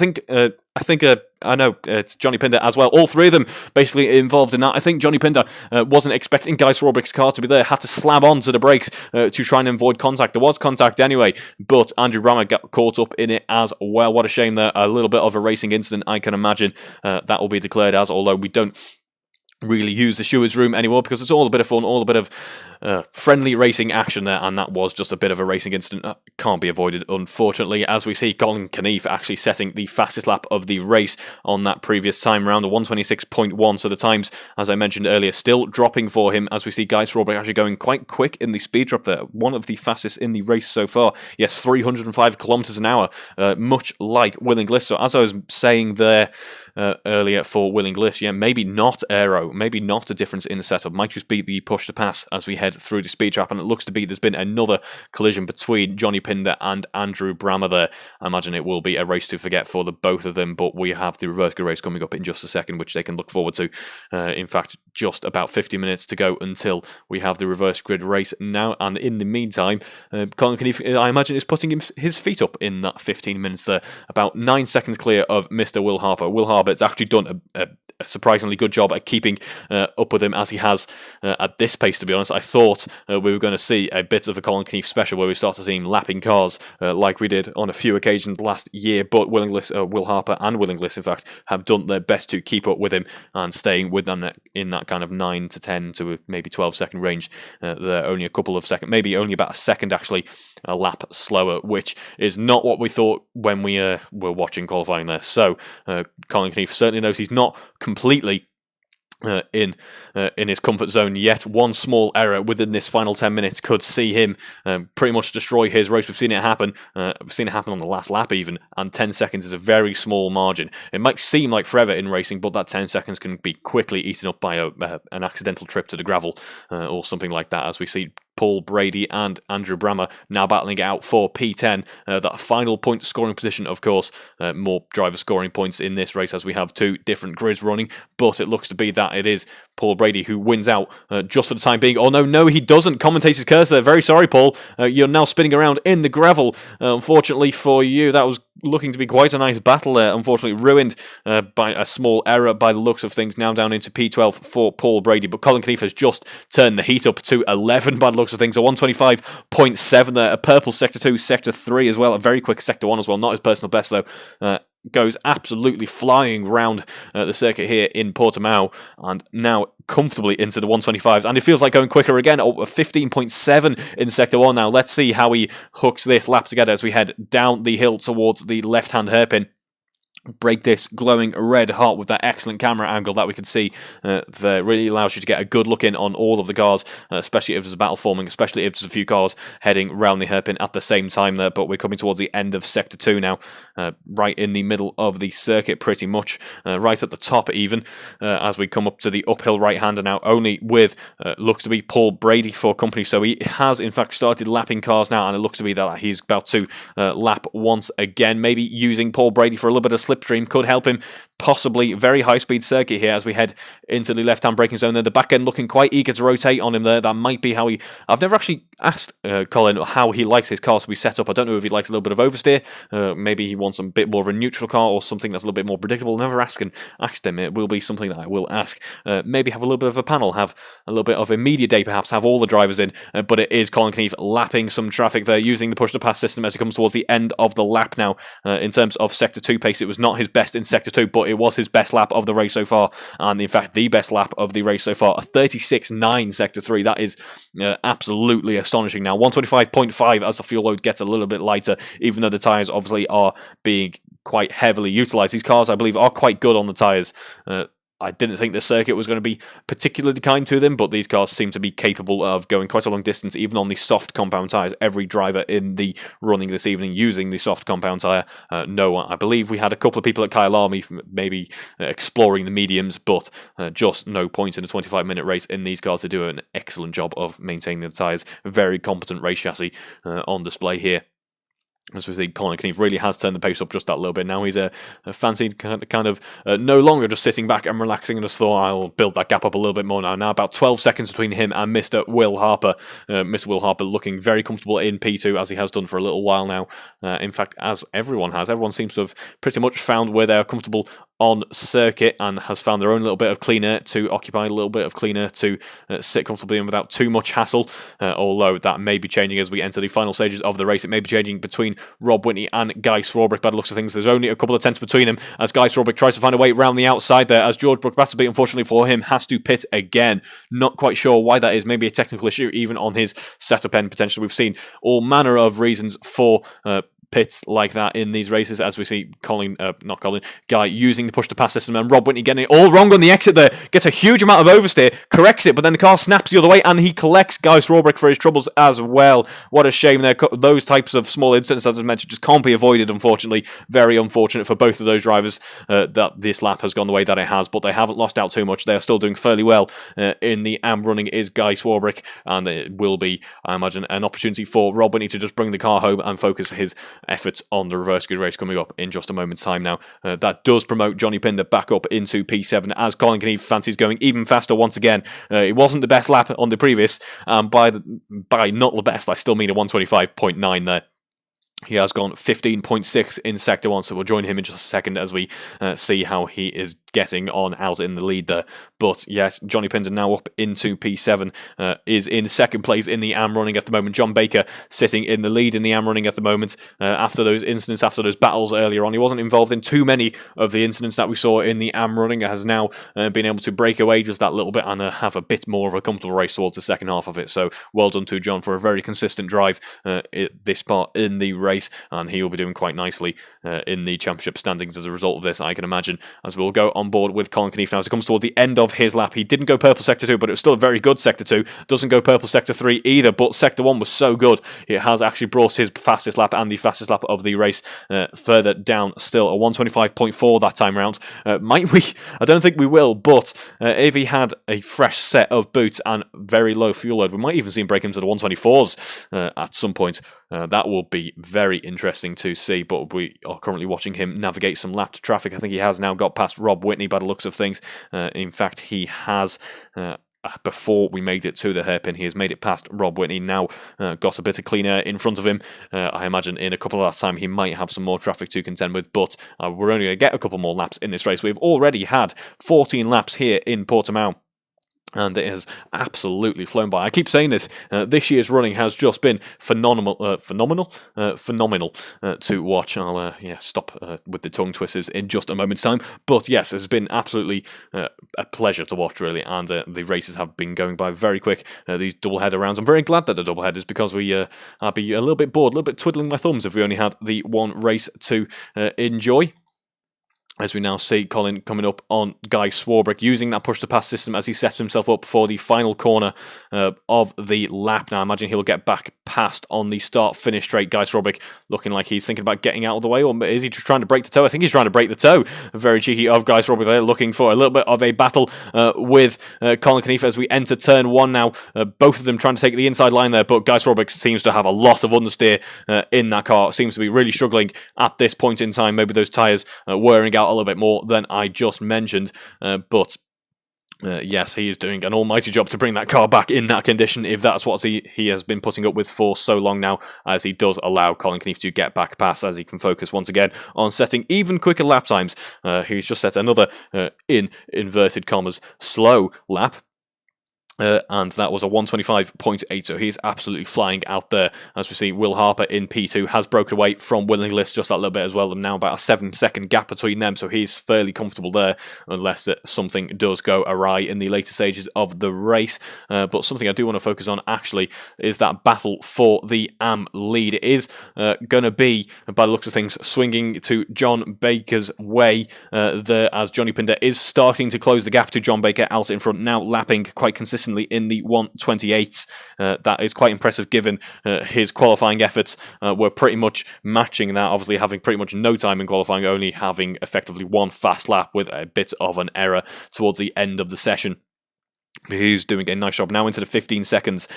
I know it's Johnny Pinder as well. All three of them basically involved in that. I think Johnny Pinder wasn't expecting Guy Srawbrick's car to be there, had to slam onto the brakes to try and avoid contact. There was contact anyway, but Andrew Brammer got caught up in it as well. What a shame there. A little bit of a racing incident, I can imagine that will be declared as, although we don't really use the stewards room anymore, because it's all a bit of fun, all a bit of friendly racing action there, and that was just a bit of a racing incident that can't be avoided, unfortunately, as we see Colin Knief actually setting the fastest lap of the race on that previous time round, the 126.1. So the times, as I mentioned earlier, still dropping for him, as we see Guy Strawberry actually going quite quick in the speed drop there, one of the fastest in the race so far. Yes, 305 kilometers an hour, much like Will Inglis. So as I was saying there earlier for Will Inglis, yeah, maybe not aero, maybe not a difference in the setup, might just be the push to pass as we head through the speed trap, and it looks to be there's been another collision between Johnny Pinder and Andrew Brammer there. I imagine it will be a race to forget for the both of them, but we have the reverse grid race coming up in just a second, which they can look forward to. In fact, just about 50 minutes to go until we have the reverse grid race now, and in the meantime, Colin Knief, I imagine, is putting his feet up in that 15 minutes there, about 9 seconds clear of Mr. Will Harper. Will Harper has actually done a surprisingly good job at keeping up with him, as he has at this pace, to be honest. I thought we were going to see a bit of a Colin Knief special where we start to see him lapping cars like we did on a few occasions last year, but Will Harper and Will Inglis, in fact, have done their best to keep up with him and staying with them in that kind of 9 to 10 to maybe 12 second range. They're only a couple of seconds, maybe only about a second actually, a lap slower, which is not what we thought when we were watching qualifying there. So Colin Knief certainly knows he's not completely in his comfort zone yet. One small error within this final 10 minutes could see him pretty much destroy his race. We've seen it happen. We've seen it happen on the last lap even, and 10 seconds is a very small margin. It might seem like forever in racing, but that 10 seconds can be quickly eaten up by an accidental trip to the gravel or something like that, as we see Paul Brady and Andrew Brammer now battling it out for P10. That final point scoring position, of course, more driver scoring points in this race as we have two different grids running, but it looks to be that it is Paul Brady who wins out just for the time being. Oh no, he doesn't. Commentator's curse there. Very sorry, Paul. You're now spinning around in the gravel. Unfortunately for you, that was looking to be quite a nice battle there. Unfortunately ruined by a small error by the looks of things. Now down into P12 for Paul Brady, but Colin Knief has just turned the heat up to 11 by the looks of things. A 125.7 there, a purple Sector 2, Sector 3 as well, a very quick Sector 1 as well, not his personal best though. Goes absolutely flying round the circuit here in Portimao, and now comfortably into the 125s, and it feels like going quicker again. Oh, 15.7 in Sector 1 now. Let's see how he hooks this lap together as we head down the hill towards the left-hand hairpin. Break this glowing red hot with that excellent camera angle that we can see there. Really allows you to get a good look in on all of the cars, especially if there's a battle forming, especially if there's a few cars heading round the hairpin at the same time there. But we're coming towards the end of Sector 2 now, right in the middle of the circuit pretty much, right at the top even, as we come up to the uphill right-hander now, only with looks to be Paul Brady for company. So he has in fact started lapping cars now, and it looks to be that he's about to lap once again, maybe using Paul Brady for a little bit of slipstream could help him. Possibly very high-speed circuit here as we head into the left-hand braking zone there. The back end looking quite eager to rotate on him there. That might be how he... I've never actually asked Colin how he likes his cars to be set up. I don't know if he likes a little bit of oversteer. Maybe he wants a bit more of a neutral car or something that's a little bit more predictable. Never asked him. It will be something that I will ask. Maybe have a little bit of a panel, have a little bit of a media day perhaps, have all the drivers in. But it is Colin Knief lapping some traffic there using the push-to-pass system as he comes towards the end of the lap now. In terms of Sector 2 pace, it was not his best in Sector 2, but it was his best lap of the race so far, and in fact the best lap of the race so far, a 36.9 Sector 3. That is absolutely astonishing now. 125.5 as the fuel load gets a little bit lighter, even though the tyres obviously are being quite heavily utilised. These cars, I believe, are quite good on the tyres. I didn't think the circuit was going to be particularly kind to them, but these cars seem to be capable of going quite a long distance, even on the soft compound tyres. Every driver in the running this evening using the soft compound tyre. No, I believe we had a couple of people at Kyle Army maybe exploring the mediums, but just no points in a 25-minute race in these cars. They do an excellent job of maintaining the tyres. Very competent race chassis on display here. As we see, Colin Knief really has turned the pace up just that little bit. Now he's a fancied kind of no longer just sitting back and relaxing and just thought, I'll build that gap up a little bit more now. Now about 12 seconds between him and Mr. Will Harper. Mr. Will Harper looking very comfortable in P2 as he has done for a little while now. In fact, as everyone has. Everyone seems to have pretty much found where they're comfortable on circuit and has found their own little bit of clean air to occupy, a little bit of clean air to sit comfortably in without too much hassle, although that may be changing as we enter the final stages of the race. It may be changing between Rob Whitney and Guy Swarbrick. By the looks of things, there's only a couple of tenths between them as Guy Swarbrick tries to find a way round the outside there, as George Brook-Batterby, unfortunately for him, has to pit again. Not quite sure why that is. Maybe a technical issue even on his setup end, potentially. We've seen all manner of reasons for pits like that in these races, as we see Guy using the push-to-pass system, and Rob Whitney getting it all wrong on the exit there, gets a huge amount of oversteer, corrects it, but then the car snaps the other way, and he collects Guy Swarbrick for his troubles as well. What a shame there. Those types of small incidents, as I mentioned, just can't be avoided, unfortunately. Very unfortunate for both of those drivers that this lap has gone the way that it has, but they haven't lost out too much. They are still doing fairly well. In the AM running is Guy Swarbrick, and it will be, I imagine, an opportunity for Rob Whitney to just bring the car home and focus his efforts on the reverse grid race coming up in just a moment's time now. That does promote Johnny Pinder back up into P7 as Colin Keneally fancies going even faster once again. It wasn't the best lap on the previous, by not the best, I still mean a 125.9 there. He has gone 15.6 in Sector 1, so we'll join him in just a second as we see how he is getting on out in the lead there. But yes, Johnny Pinder now up into P7, is in second place in the AM running at the moment. John Baker sitting in the lead in the AM running at the moment. After those incidents, after those battles earlier on, he wasn't involved in too many of the incidents that we saw in the AM running. Has now been able to break away just that little bit and have a bit more of a comfortable race towards the second half of it. So well done to John for a very consistent drive this part in the race. And he will be doing quite nicely in the championship standings as a result of this, I can imagine, as we'll go on board with Colin Keneally now as it comes toward the end of his lap. He didn't go purple Sector 2, but it was still a very good Sector 2. Doesn't go purple Sector 3 either, but Sector 1 was so good. It has actually brought his fastest lap and the fastest lap of the race further down still, a 125.4 that time round. Might we? I don't think we will, but if he had a fresh set of boots and very low fuel load, we might even see him break into the 124s at some point. That will be very interesting to see, but we are currently watching him navigate some lapped traffic. I think he has now got past Rob Whitney by the looks of things. In fact, he has... before we made it to the hairpin, he has made it past Rob Whitney, now got a bit of clean air in front of him. I imagine in a couple of hours' time he might have some more traffic to contend with, but we're only going to get a couple more laps in this race. We've already had 14 laps here in Portimao, and it has absolutely flown by. I keep saying this. This year's running has just been phenomenal to watch. I'll stop with the tongue twisters in just a moment's time. But yes, it's been absolutely a pleasure to watch, really. And the races have been going by very quick. These double-header rounds. I'm very glad that they're double-headers because I'd be a little bit bored, a little bit twiddling my thumbs if we only had the one race to enjoy. As we now see Colin coming up on Guy Swarbrick, using that push-to-pass system as he sets himself up for the final corner of the lap. Now, I imagine he'll get back past on the start-finish straight. Guy Swarbrick looking like he's thinking about getting out of the way, or is he just trying to break the toe? I think he's trying to break the toe. Very cheeky of Guy Swarbrick there, looking for a little bit of a battle with Colin Keneally as we enter turn one now. Both of them trying to take the inside line there, but Guy Swarbrick seems to have a lot of understeer in that car. Seems to be really struggling at this point in time. Maybe those tyres wearing out a little bit more than I just mentioned, but yes, he is doing an almighty job to bring that car back in that condition, if that's what he has been putting up with for so long now, as he does allow Colin Keneally to get back past, as he can focus once again on setting even quicker lap times. He's just set another, in inverted commas, slow lap. And that was a 125.8, so he's absolutely flying out there. As we see, Will Harper in P2 has broken away from Will Inglis just that little bit as well, and now about a 7-second gap between them, so he's fairly comfortable there, unless something does go awry in the later stages of the race. But something I do want to focus on, actually, is that battle for the AM lead. It is going to be, by the looks of things, swinging to John Baker's way there, as Johnny Pinder is starting to close the gap to John Baker out in front, now lapping quite consistently in the 128s. That is quite impressive given his qualifying efforts were pretty much matching that, obviously having pretty much no time in qualifying, only having effectively one fast lap with a bit of an error towards the end of the session. He's doing a nice job now into the 15 seconds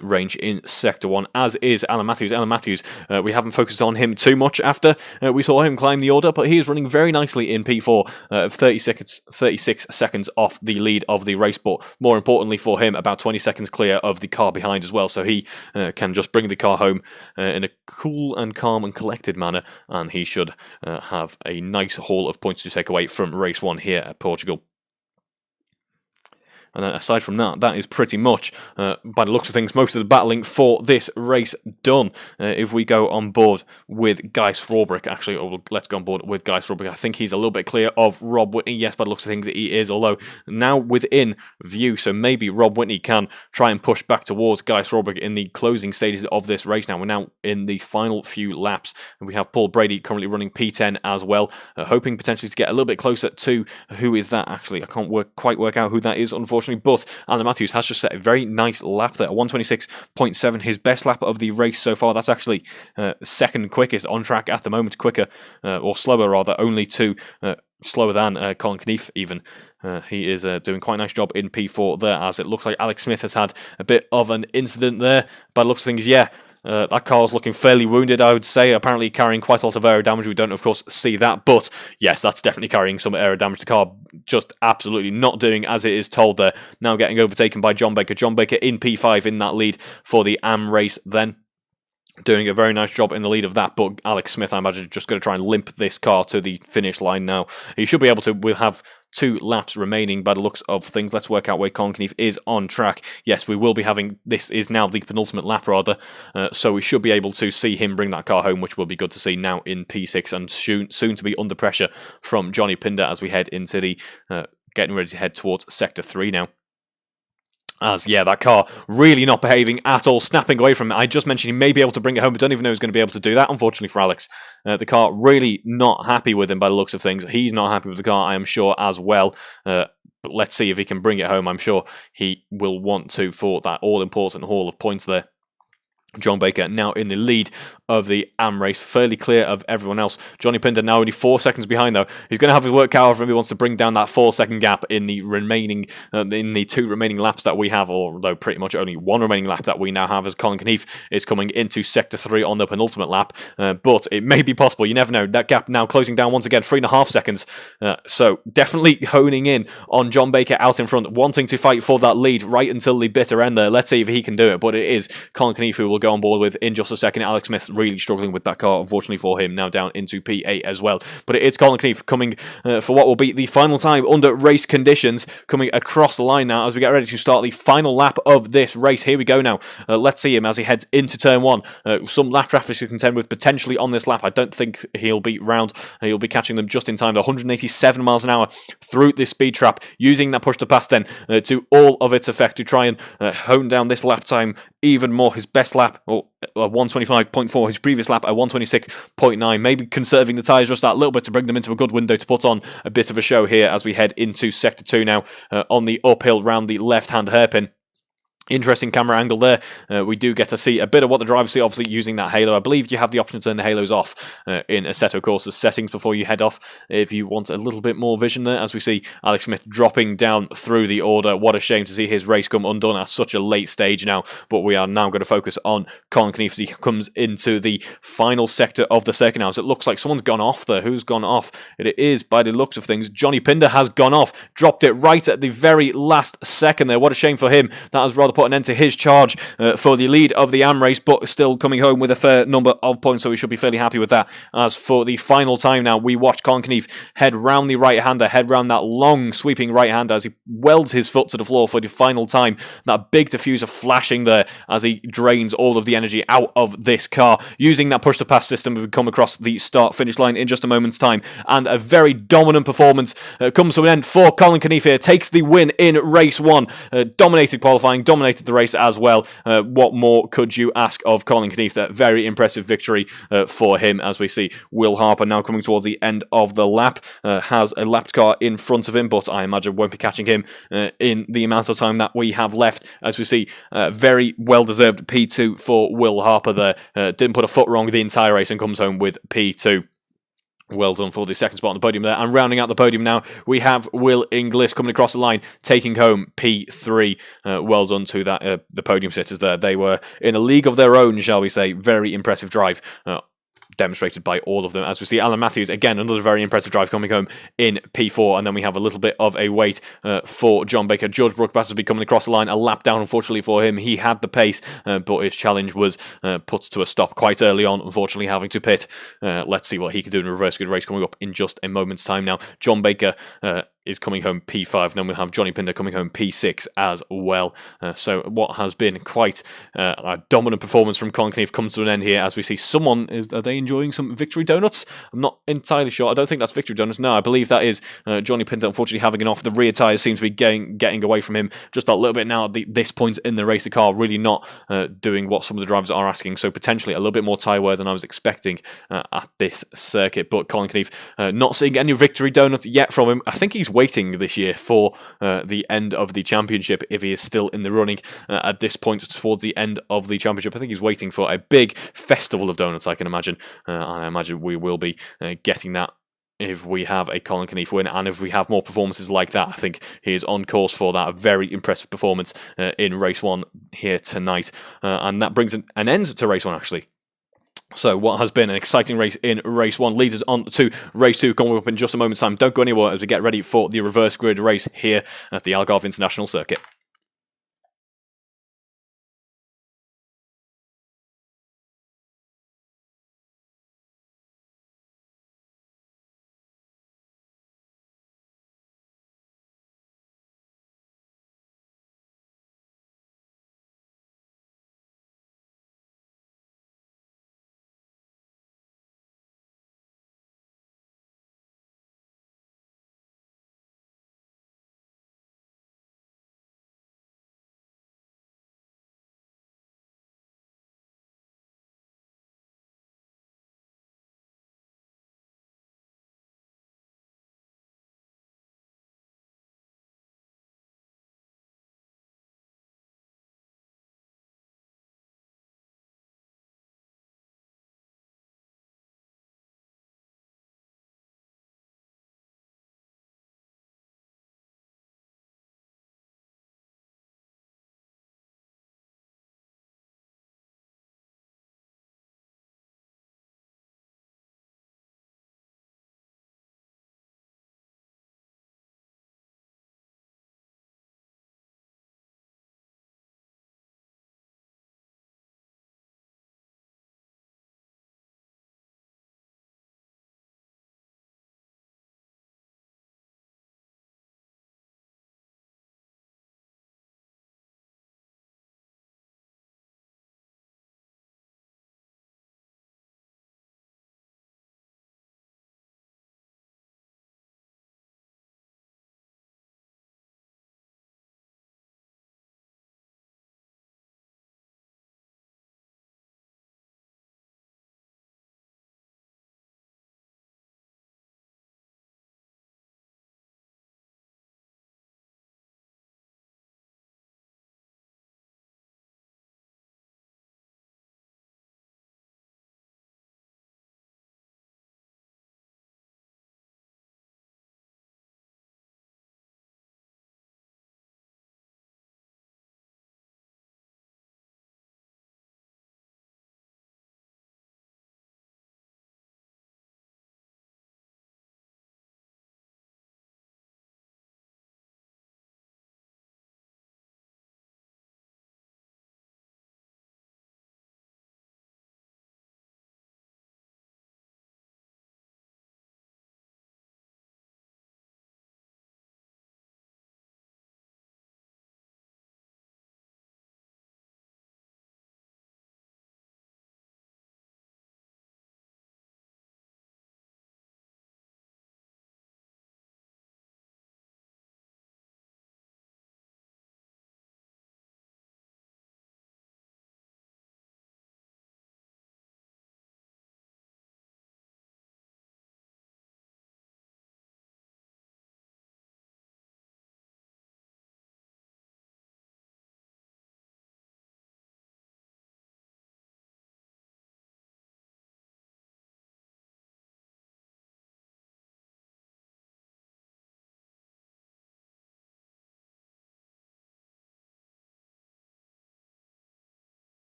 range in Sector 1, as is Alan Matthews. Alan Matthews, we haven't focused on him too much after we saw him climb the order, but he is running very nicely in P4 of 36 seconds off the lead of the race, but more importantly for him, about 20 seconds clear of the car behind as well, so he can just bring the car home in a cool and calm and collected manner, and he should have a nice haul of points to take away from race 1 here at Portugal. And then aside from that, that is pretty much, by the looks of things, most of the battling for this race done. If we go on board with Guy Swarbrick, actually, let's go on board with Guy Swarbrick. I think he's a little bit clear of Rob Whitney. Yes, by the looks of things, he is, although now within view, so maybe Rob Whitney can try and push back towards Guy Swarbrick in the closing stages of this race now. We're now in the final few laps, and we have Paul Brady currently running P10 as well, hoping potentially to get a little bit closer to, who is that actually? I can't quite work out who that is, unfortunately. But Alan Matthews has just set a very nice lap there, 126.7, his best lap of the race so far. That's actually second quickest on track at the moment, quicker, or slower rather, only two slower than Colin Knief even. He is doing quite a nice job in P4 there, as it looks like Alex Smith has had a bit of an incident there. By the looks of things, yeah, that car's looking fairly wounded, I would say, apparently carrying quite a lot of aero damage. We don't, of course, see that, but yes, that's definitely carrying some aero damage. The car just absolutely not doing as it is told there. Now getting overtaken by John Baker. John Baker in P5 in that lead for the AM race then. Doing a very nice job in the lead of that, but Alex Smith, I imagine, just going to try and limp this car to the finish line now. He should be able to. We'll have 2 laps remaining by the looks of things. Let's work out where Colin Knief is on track. Yes, we will be having, this is now the penultimate lap rather, so we should be able to see him bring that car home, which will be good to see now in P6 and soon to be under pressure from Johnny Pinder as we head into the, getting ready to head towards Sector 3 now. As, yeah, that car really not behaving at all, snapping away from it. I just mentioned he may be able to bring it home, but don't even know he's going to be able to do that, unfortunately for Alex. The car really not happy with him by the looks of things. He's not happy with the car, I am sure, as well. But let's see if he can bring it home. I'm sure he will want to for that all-important haul of points there. John Baker now in the lead of the AM race, fairly clear of everyone else. Johnny Pinder now only 4 seconds behind though. He's going to have his work cut out if he wants to bring down that 4-second gap in the remaining, in the 2 remaining laps that we have, although pretty much only 1 remaining lap that we now have as Colin Knief is coming into Sector 3 on the penultimate lap. But it may be possible, you never know. That gap now closing down once again, 3.5 seconds. So definitely honing in on John Baker out in front, wanting to fight for that lead right until the bitter end there. Let's see if he can do it, but it is Colin Knief who will go on board with in just a second. Alex Smith really struggling with that car, unfortunately for him, now down into P8 as well. But it is Colin Knief coming for what will be the final time under race conditions, coming across the line now as we get ready to start the final lap of this race. Here we go now. Let's see him as he heads into turn 1. Some lap traffic to contend with potentially on this lap. I don't think he'll be round. He'll be catching them just in time. 187 miles an hour through this speed trap, using that push to pass then to all of its effect to try and hone down this lap time even more. His best lap, or 125.4, his previous lap at 126.9, maybe conserving the tyres just that little bit to bring them into a good window to put on a bit of a show here as we head into Sector 2 now, on the uphill round the left-hand hairpin. Interesting camera angle there. We do get to see a bit of what the drivers see, obviously using that halo. I believe you have the option to turn the halos off in Assetto Corsa's settings before you head off, if you want a little bit more vision there, as we see Alex Smith dropping down through the order. What a shame to see his race come undone at such a late stage now, but we are now going to focus on Colin Knief as he comes into the final sector of the circuit now, as it looks like someone's gone off there. Who's gone off? It is, by the looks of things, Johnny Pinder has gone off, dropped it right at the very last second there. What a shame for him. That has rather put an end to his charge for the lead of the AM race, but still coming home with a fair number of points, so we should be fairly happy with that. As for the final time now, we watch Colin Knief head round the right-hander, head round that long sweeping right-hander as he welds his foot to the floor for the final time. That big diffuser flashing there as he drains all of the energy out of this car, using that push-to-pass system to come across the start-finish line in just a moment's time. And a very dominant performance comes to an end for Colin Knief here, takes the win in race 1, dominated qualifying, dominated the race as well. What more could you ask of Colin Knief? That very impressive victory for him, as we see Will Harper now coming towards the end of the lap, has a lapped car in front of him, but I imagine won't be catching him in the amount of time that we have left, as we see very well-deserved P2 for Will Harper there. Didn't put a foot wrong the entire race and comes home with P2. Well done for the second spot on the podium there. And rounding out the podium now, we have Will Inglis coming across the line, taking home P3. Well done to that the podium sitters there. They were in a league of their own, shall we say. Very impressive drive. Demonstrated by all of them. As we see, Alan Matthews, again, another very impressive drive coming home in P4, and then we have a little bit of a wait for John Baker. George Brook-Battersby coming across the line, a lap down, unfortunately for him. He had the pace, but his challenge was put to a stop quite early on, unfortunately having to pit. Let's see what he can do in a reverse grid race coming up in just a moment's time now. John Baker is coming home P5, and then we'll have Johnny Pinder coming home P6 as well. So what has been quite a dominant performance from Colin Keefe comes to an end here as we see someone, are they enjoying some victory donuts? I'm not entirely sure. I don't think that's victory donuts. No, I believe that is Johnny Pinder unfortunately having an off. The rear tyres seem to be getting away from him just a little bit now at this point in the race. The car really not doing what some of the drivers are asking, so potentially a little bit more tyre wear than I was expecting at this circuit. But Colin Keefe not seeing any victory donuts yet from him. I think he's waiting this year for the end of the championship if he is still in the running at this point towards the end of the championship. I think he's waiting for a big festival of donuts, I can imagine. And I imagine we will be getting that if we have a Colin Keefe win, and if we have more performances like that. I think he is on course for that. A very impressive performance in race 1 here tonight. And that brings an end to race 1, actually. So what has been an exciting race in race 1 leads us on to race 2 coming up in just a moment's time. Don't go anywhere as we get ready for the reverse grid race here at the Algarve International Circuit.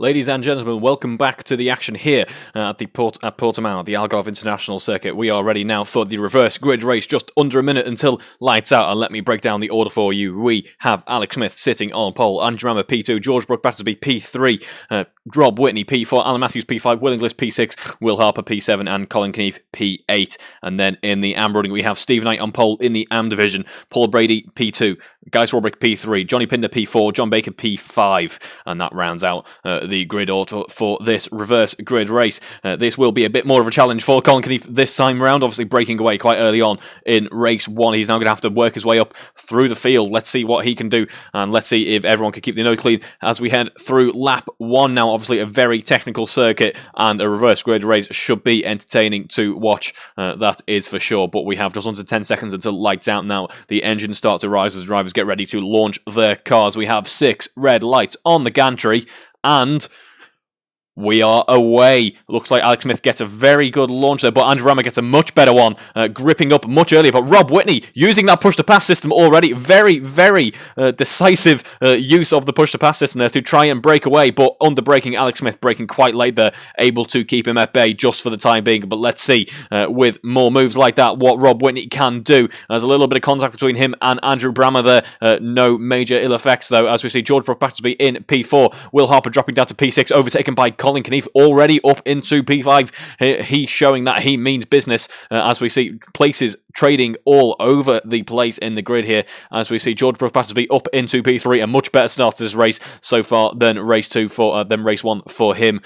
Ladies and gentlemen, welcome back to the action here at Portimao, the Algarve International Circuit. We are ready now for the reverse grid race, just under a minute until lights out, and let me break down the order for you. We have Alex Smith sitting on pole, Andrew Rama P2, George Battersby P3, Rob Whitney P4, Alan Matthews P5, Will Inglis P6, Will Harper P7, and Colin Keneath P8. And then in the AM running, we have Steve Knight on pole in the AM division, Paul Brady P2, Guy Swarbrick P3, Johnny Pinder P4, John Baker P5, and that rounds out the grid order for this reverse grid race. This will be a bit more of a challenge for Colin Keneath this time round, obviously breaking away quite early on in race 1. He's now going to have to work his way up through the field. Let's see what he can do, and let's see if everyone can keep the nose clean as we head through lap 1 now. Obviously a very technical circuit, and a reverse grid race should be entertaining to watch, that is for sure. But we have just under 10 seconds until lights out now. The engines start to rise as drivers get ready to launch their cars. We have 6 red lights on the gantry, and we are away. Looks like Alex Smith gets a very good launch there, but Andrew Rama gets a much better one, gripping up much earlier. But Rob Whitney using that push-to-pass system already. Very, very decisive use of the push-to-pass system there to try and break away, but under braking, Alex Smith braking quite late there, able to keep him at bay just for the time being. But let's see, with more moves like that, what Rob Whitney can do. There's a little bit of contact between him and Andrew Rama there. No major ill effects, though, as we see George Battersby in P4. Will Harper dropping down to P6, overtaken by Colin Keneath, already up into P5. He's showing that he means business, as we see places trading all over the place in the grid here, as we see George Battersby up into P3. A much better start to this race so far than race 1 for him.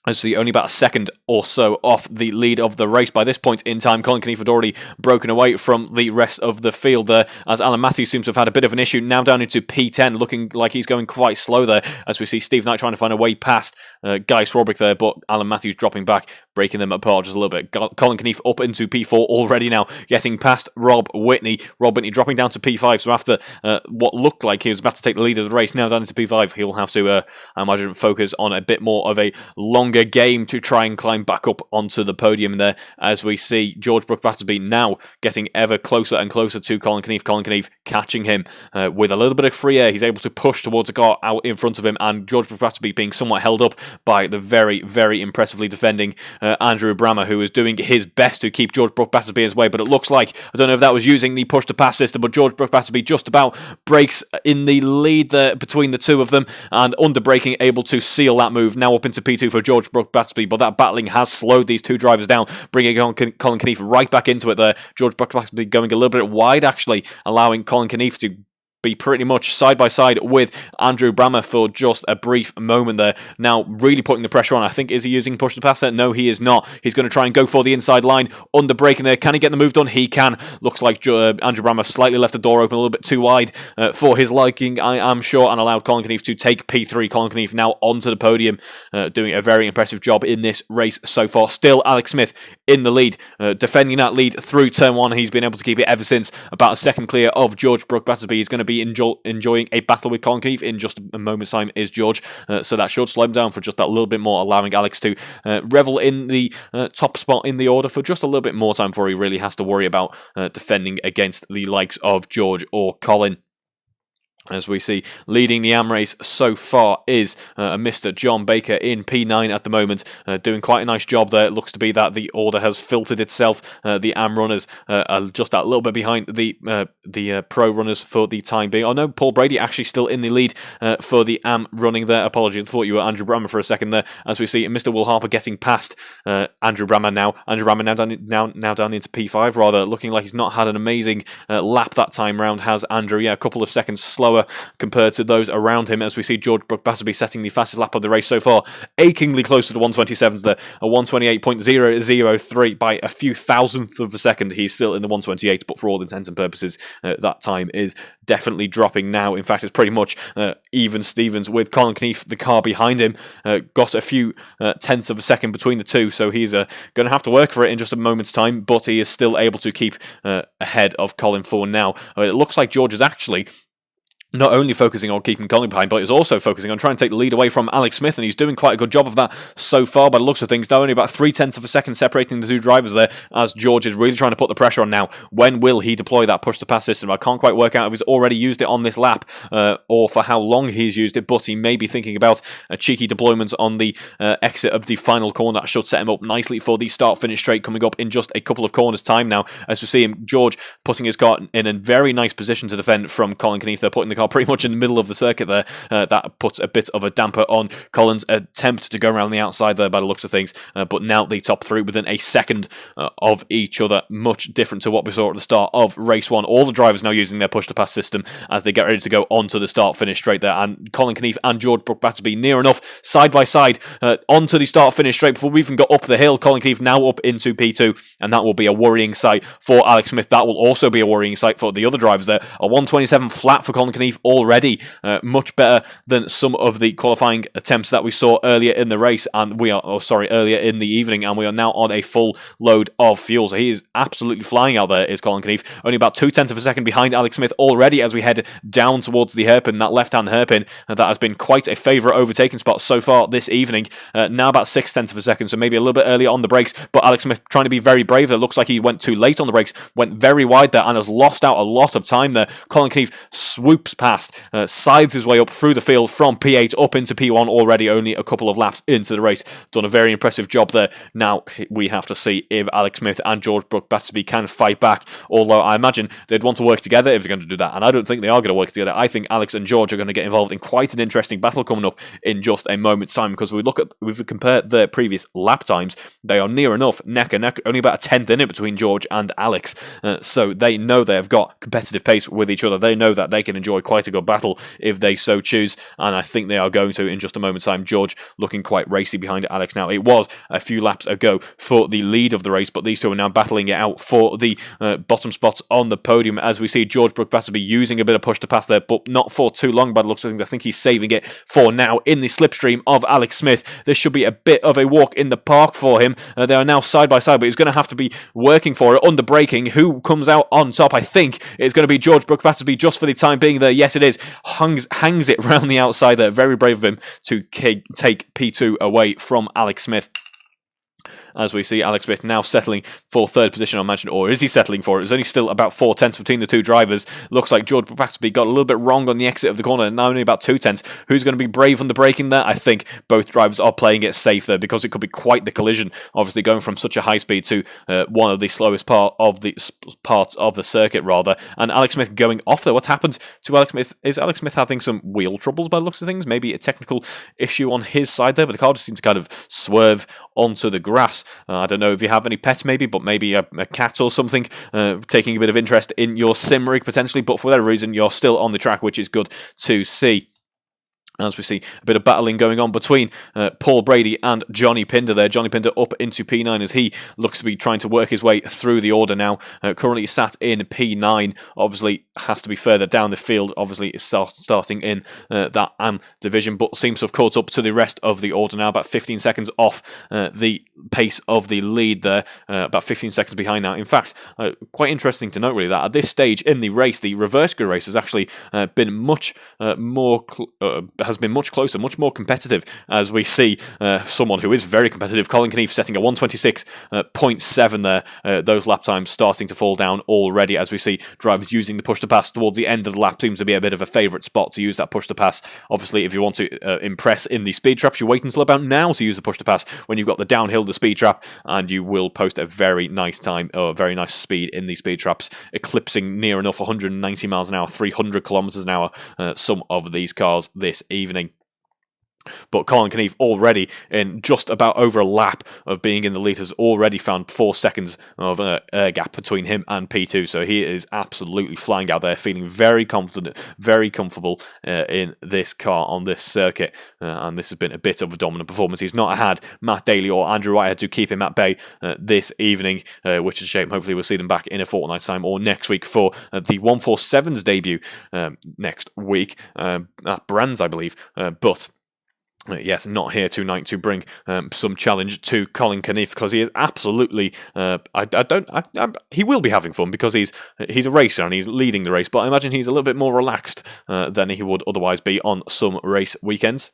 Actually, only about a second or so off the lead of the race by this point in time. Colin Keneath had already broken away from the rest of the field there, as Alan Matthews seems to have had a bit of an issue. Now down into P10, looking like he's going quite slow there, as we see Steve Knight trying to find a way past Guy Swarbrick there, but Alan Matthews dropping back, breaking them apart just a little bit. Colin Keneath up into P4 already now, getting past Rob Whitney. Rob Whitney dropping down to P5, so after what looked like he was about to take the lead of the race, now down into P5, he'll have to, I imagine, focus on a bit more of a longer game to try and climb back up onto the podium there, as we see George Battersby now getting ever closer and closer to Colin Keneath. Colin Keneath catching him with a little bit of free air. He's able to push towards a car out in front of him, and George Battersby being somewhat held up by the very, very impressively defending Andrew Rama, who is doing his best to keep George Battersby his way. But it looks like, I don't know if that was using the push-to-pass system, but George Battersby just about breaks in the lead there between the two of them, and under braking, able to seal that move. Now up into P2 for George Battersby, but that battling has slowed these two drivers down, bringing Colin Keneath right back into it there. George Battersby going a little bit wide, actually, allowing Colin Keneath to be pretty much side by side with Andrew Rama for just a brief moment there. Now really putting the pressure on. I think, is he using push to pass there? No, he is not. He's going to try and go for the inside line, under braking there. Can he get the move done? He can. Looks like Andrew Rama slightly left the door open a little bit too wide for his liking, I am sure, and allowed Colin Keneath to take P3. Colin Keneath now onto the podium, doing a very impressive job in this race so far. Still Alex Smith in the lead, defending that lead through turn 1. He's been able to keep it ever since. About a second clear of George Battersby. He's going to be enjoying a battle with Colin Keneath in just a moment's time, is George. So that should slow him down for just that little bit more, allowing Alex to revel in the top spot in the order for just a little bit more time before he really has to worry about defending against the likes of George or Colin. As we see, leading the AM race so far is Mr. John Baker in P9 at the moment, doing quite a nice job there. It looks to be that the order has filtered itself. The AM runners are just that little bit behind the pro runners for the time being. Oh no, Paul Brady actually still in the lead for the AM running there. Apologies, I thought you were Andrew Rama for a second there. As we see Mr. Will Harper getting past Andrew Rama now. Andrew Rama now down into P5 rather, looking like he's not had an amazing lap that time round. Has Andrew? Yeah, a couple of seconds slower compared to those around him, as we see George Battersby setting the fastest lap of the race so far, achingly close to the 127s there, a 128.003 by a few thousandths of a second. He's still in the 128s, but for all intents and purposes, that time is definitely dropping now. In fact, it's pretty much even Stevens, with Colin Keneath, the car behind him, got a few tenths of a second between the two, so he's going to have to work for it in just a moment's time, but he is still able to keep ahead of Colin for now. It looks like George is actually not only focusing on keeping Colin behind, but he's also focusing on trying to take the lead away from Alex Smith, and he's doing quite a good job of that so far by the looks of things. Now only about 0.3 of a second separating the two drivers there, as George is really trying to put the pressure on now. When will he deploy that push-to-pass system? I can't quite work out if he's already used it on this lap, or for how long he's used it, but he may be thinking about a cheeky deployment on the exit of the final corner. That should set him up nicely for the start-finish straight coming up in just a couple of corners' time now, as we see him, George, putting his car in a very nice position to defend from Colin Keneath. They're putting the car pretty much in the middle of the circuit there. That puts a bit of a damper on Colin's attempt to go around the outside there by the looks of things, but now the top three within a second of each other, much different to what we saw at the start of race one. All the drivers now using their push-to-pass system as they get ready to go onto the start-finish straight there, and Colin Keneath and George Battersby near enough side by side onto the start-finish straight before we even got up the hill. Colin Keneath now up into P2, and that will be a worrying sight for Alex Smith. That will also be a worrying sight for the other drivers there. A 127 flat for Colin Keneath already, much better than some of the qualifying attempts that we saw earlier in the race, and earlier in the evening, and we are now on a full load of fuel. So he is absolutely flying out there, is Colin Keneath. Only about 0.2 of a second behind Alex Smith already as we head down towards the hairpin, that left-hand hairpin, that has been quite a favourite overtaking spot so far this evening. Now about 0.6 of a second, so maybe a little bit earlier on the brakes, but Alex Smith trying to be very brave. It looks like he went too late on the brakes, went very wide there, and has lost out a lot of time there. Colin Keneath swoops past, sides his way up through the field from P8 up into P1 already, only a couple of laps into the race. Done a very impressive job there. Now we have to see if Alex Smith and George Battersby can fight back, although I imagine they'd want to work together if they're going to do that, and I don't think they are going to work together. I think Alex and George are going to get involved in quite an interesting battle coming up in just a moment's time, because if we compare their previous lap times, they are near enough neck and neck, only about a tenth in it between George and Alex, so they know they have got competitive pace with each other. They know that they can enjoy quite a good battle if they so choose, and I think they are going to in just a moment's time. George looking quite racy behind Alex now. It was a few laps ago for the lead of the race, but these two are now battling it out for the bottom spots on the podium, as we see George Battersby using a bit of push to pass there, but not for too long by the looks of things. I think he's saving it for now in the slipstream of Alex Smith. This should be a bit of a walk in the park for him. They are now side by side, but he's going to have to be working for it under braking. Who comes out on top? I think it's going to be George Battersby just for the time being there. Yes, it is. Hangs it round the outside there. Very brave of him to take P2 away from Alex Smith. As we see Alex Smith now settling for third position, I imagine, or is he settling for it? There's only still about 0.4 between the two drivers. Looks like George Battersby got a little bit wrong on the exit of the corner, now only about 0.2. Who's going to be brave on the braking there? I think both drivers are playing it safe there, because it could be quite the collision, obviously going from such a high speed to one of the slowest parts of the circuit, rather. And Alex Smith going off there. What's happened to Alex Smith? Is Alex Smith having some wheel troubles by the looks of things? Maybe a technical issue on his side there, but the car just seemed to kind of swerve onto the grass. I don't know if you have any pets, but maybe a cat or something taking a bit of interest in your sim rig potentially, but for whatever reason you're still on the track, which is good to see. As we see a bit of battling going on between Paul Brady and Johnny Pinder there. Johnny Pinder up into P9 as he looks to be trying to work his way through the order now. Currently sat in P9. Obviously has to be further down the field. Obviously is starting in that AM division, but seems to have caught up to the rest of the order now. About 15 seconds off the pace of the lead there. About 15 seconds behind now. In fact, quite interesting to note really that at this stage in the race, the reverse grid race has actually been much closer, much more competitive, as we see someone who is very competitive, Colin Keneath, setting a 126.7 there. Those lap times starting to fall down already, as we see drivers using the push to pass towards the end of the lap. Seems to be a bit of a favourite spot to use that push to pass. Obviously, if you want to impress in the speed traps, you wait until about now to use the push to pass when you've got the downhill to speed trap, and you will post a very nice time, or a very nice speed in the speed traps, eclipsing near enough 190 miles an hour, 300 kilometers an hour, some of these cars this evening. But Colin Keneath already in just about over a lap of being in the lead has already found 4 seconds of air gap between him and P2. So he is absolutely flying out there, feeling very confident, very comfortable in this car on this circuit. And this has been a bit of a dominant performance. He's not had Matt Daly or Andrew Whitehead to keep him at bay this evening, which is a shame. Hopefully we'll see them back in a fortnight's time or next week for the 147's debut next week at Brands, I believe. But Yes, not here tonight to bring some challenge to Colin Knief, because he is absolutely. He will be having fun because he's a racer and he's leading the race. But I imagine he's a little bit more relaxed than he would otherwise be on some race weekends.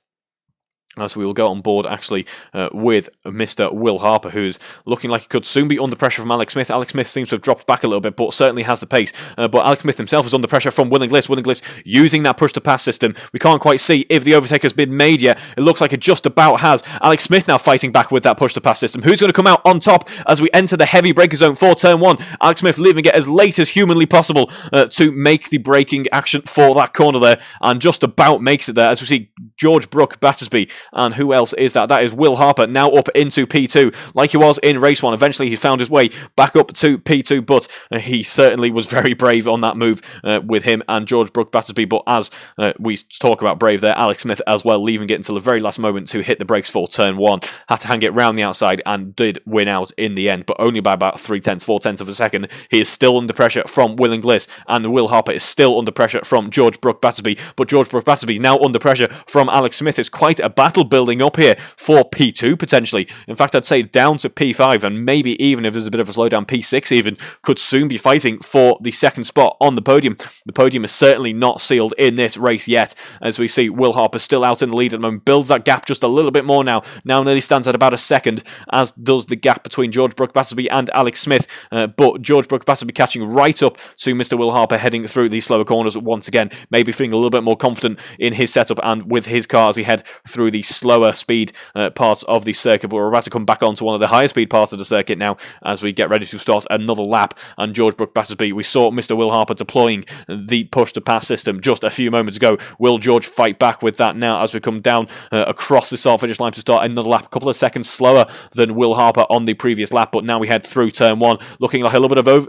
As we will go on board, actually, with Mr. Will Harper, who's looking like he could soon be under pressure from Alex Smith. Alex Smith seems to have dropped back a little bit, but certainly has the pace. But Alex Smith himself is under pressure from Will Inglis. Will Inglis using that push-to-pass system. We can't quite see if the overtake has been made yet. It looks like it just about has. Alex Smith now fighting back with that push-to-pass system. Who's going to come out on top as we enter the heavy braking zone for turn 1? Alex Smith leaving it as late as humanly possible to make the braking action for that corner there, and just about makes it there, as we see George Brook Battersby, and who else is that? That is Will Harper, now up into P2, like he was in race 1. Eventually he found his way back up to P2, but he certainly was very brave on that move with him and George Brook Battersby. But as we talk about brave there, Alex Smith as well, leaving it until the very last moment to hit the brakes for turn 1. Had to hang it round the outside and did win out in the end, but only by about 4/10 of a second. He is still under pressure from Will Inglis, and Will Harper is still under pressure from George Brook Battersby, but George Brook Battersby now under pressure from Alex Smith. It's quite a battle building up here for P2 potentially. In fact, I'd say down to P5, and maybe even if there's a bit of a slowdown, P6 even could soon be fighting for the second spot on the podium. The podium is certainly not sealed in this race yet, as we see Will Harper still out in the lead at the moment, builds that gap just a little bit more now. Now nearly stands at about a second, as does the gap between George Brook Battersby and Alex Smith, but George Brook Battersby catching right up to Mr. Will Harper, heading through these slower corners once again, maybe feeling a little bit more confident in his setup and with his car as he head through the slower speed parts of the circuit. But we're about to come back onto one of the higher speed parts of the circuit now as we get ready to start another lap. And George Brook Battersby, we saw Mr. Will Harper deploying the push-to-pass system just a few moments ago. Will George fight back with that now as we come down across the start finish line to start another lap? A couple of seconds slower than Will Harper on the previous lap, but now we head through turn 1, looking like a little bit of